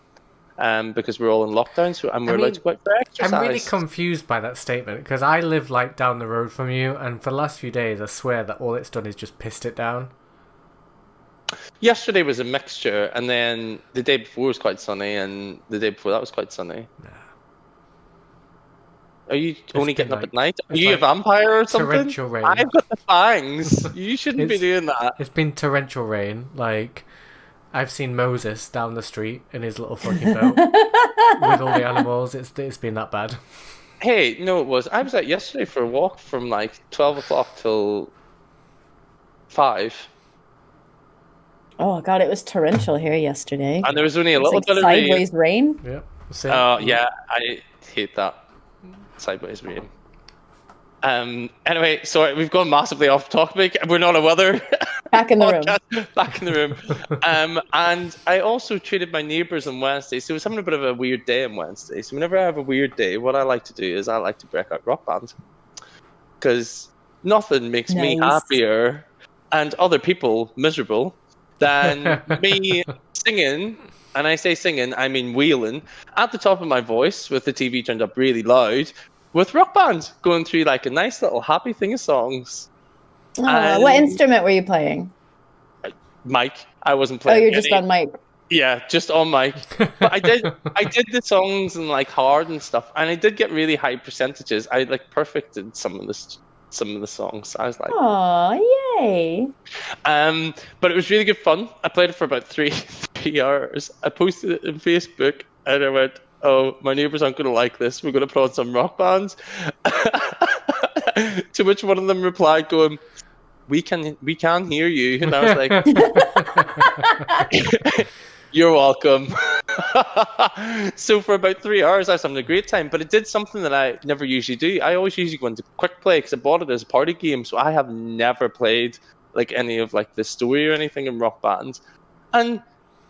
Because we're all in lockdown, so we're allowed to go out for exercise. I'm really confused by that statement because I live like down the road from you, and for the last few days, I swear that all it's done is just pissed it down. Yesterday was a mixture, and then the day before was quite sunny, and the day before that was quite sunny. Nah. Are you only getting up at night? Are you a vampire or something? Torrential rain. I've got the fangs. You shouldn't be doing that. It's been torrential rain. Like, I've seen Moses down the street in his little fucking boat with all the animals. It's been that bad. Hey, no, it was. I was out yesterday for a walk from like 12 o'clock till 5. Oh god, it was torrential here yesterday. And there was only a little bit of sideways rain. Yeah. Oh yeah, I hate that sideways rain. Anyway, sorry, we've gone massively off topic. We're not a weather. Back in the room. Back in the room. And I also treated my neighbours on Wednesday. So I was having a bit of a weird day on Wednesday. So whenever I have a weird day, what I like to do is I like to break out Rock Band. Because nothing makes me happier and other people miserable than me singing, and I say singing, I mean wheeling, at the top of my voice with the TV turned up really loud, with Rock Band going through like a nice little happy thing of songs. What instrument were you playing? Mic. I wasn't playing. Oh, you're just on mic. Yeah, just on mic. But I did the songs and like hard and stuff, and I did get really high percentages. I like perfected some of the songs. I was like, oh, yay. But it was really good fun. I played it for about three hours. I posted it on Facebook, and I went, oh, my neighbours aren't going to like this. We're going to put on some Rock Bands. To which one of them replied, going, we can hear you. And I was like, you're welcome. So for about 3 hours, I was having a great time. But it did something that I never usually do. I always usually go into quick play because I bought it as a party game. So I have never played like any of like the story or anything in Rock Band. And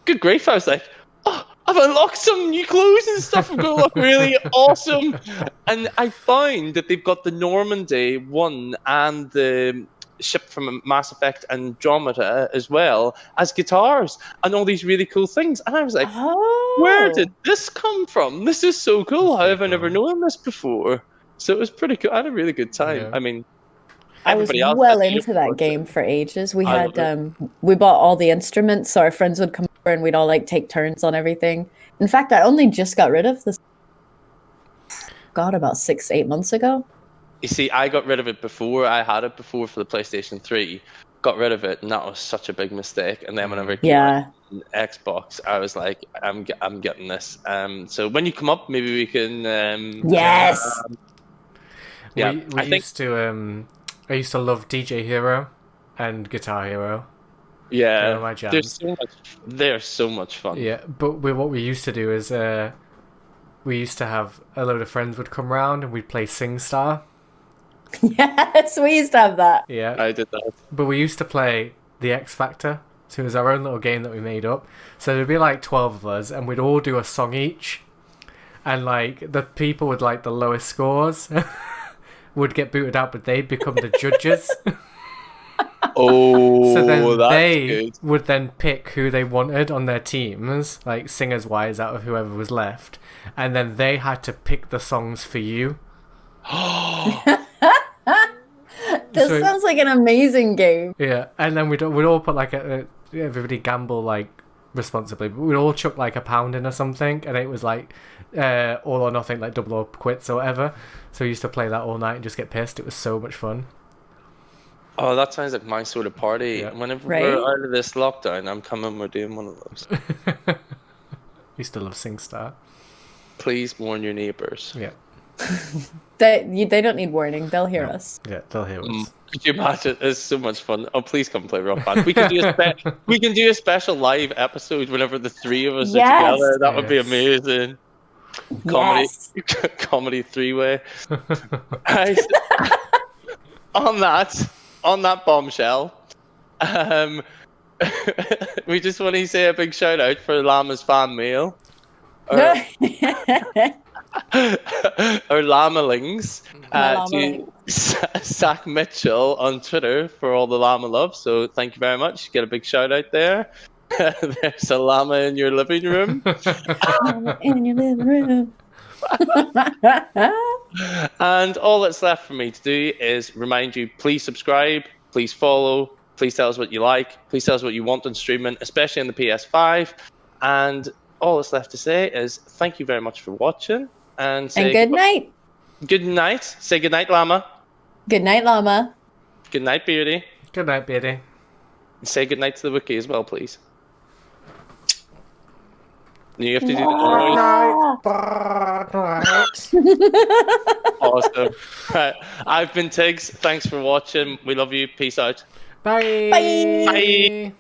good grief, I was like, oh, I've unlocked some new clothes and stuff. I'm going to look really awesome. And I find that they've got the Normandy one and the ship from Mass Effect Andromeda as well as guitars and all these really cool things. And I was like, where did this come from? This is so cool. How have I never known this before? So it was pretty cool. I had a really good time. Yeah. I mean, I was well into that game for ages. We had we bought all the instruments, so our friends would come over and we'd all like take turns on everything. In fact, I only just got rid of this. God, about 6-8 months ago. You see, I got rid of it before. I had it before for the PlayStation 3. Got rid of it, and that was such a big mistake. And then whenever it came out on Xbox, I was like, I'm getting this. So when you come up, maybe we can. Yes. Yeah, I used to love DJ Hero and Guitar Hero. Yeah, my jams. They're so much fun. Yeah, but what we used to do is we used to have a load of friends would come round and we'd play SingStar. Yes, we used to have that. Yeah, I did that. But we used to play the X Factor. So it was our own little game that we made up. So there'd be like 12 of us and we'd all do a song each. And like the people with like the lowest scores would get booted out, but they'd become the judges. Oh, so then that's they good. would then pick who they wanted on their teams, like singers-wise, out of whoever was left, and then they had to pick the songs for you. This sounds like an amazing game. Yeah, and then we'd all put like everybody gamble like responsibly, but we'd all chuck like £1 in or something, and it was like all or nothing, like double or quits or whatever. So we used to play that all night and just get pissed. It was so much fun. Oh, that sounds like my sort of party. Yeah. Whenever we're out of this lockdown, I'm coming. We're doing one of those. Used to love SingStar. Please warn your neighbours. Yeah. They don't need warning. They'll hear us. Yeah, they'll hear us. Could you imagine? It's so much fun. Oh, please come play Rock Band. We can do a special live episode whenever the three of us are together. That would be amazing. Comedy three-way. On that bombshell, we just want to say a big shout out for Llama's fan mail. Or Llamalings to Zach Mitchell on Twitter for all the llama love. So thank you very much. Get a big shout out there. There's a llama in your living room. In your living room. And all that's left for me to do is remind you, please subscribe, please follow, please tell us what you like, please tell us what you want on streaming, especially on the PS5. And all that's left to say is thank you very much for watching. And good night. Good night. Say good night, Llama. Good night, Llama. Good night, Beardy. Good night, Beardy. Say good night to the wiki as well, please. You have to do the Awesome. Right. I've been Tiggs. Thanks for watching. We love you. Peace out. Bye. Bye. Bye.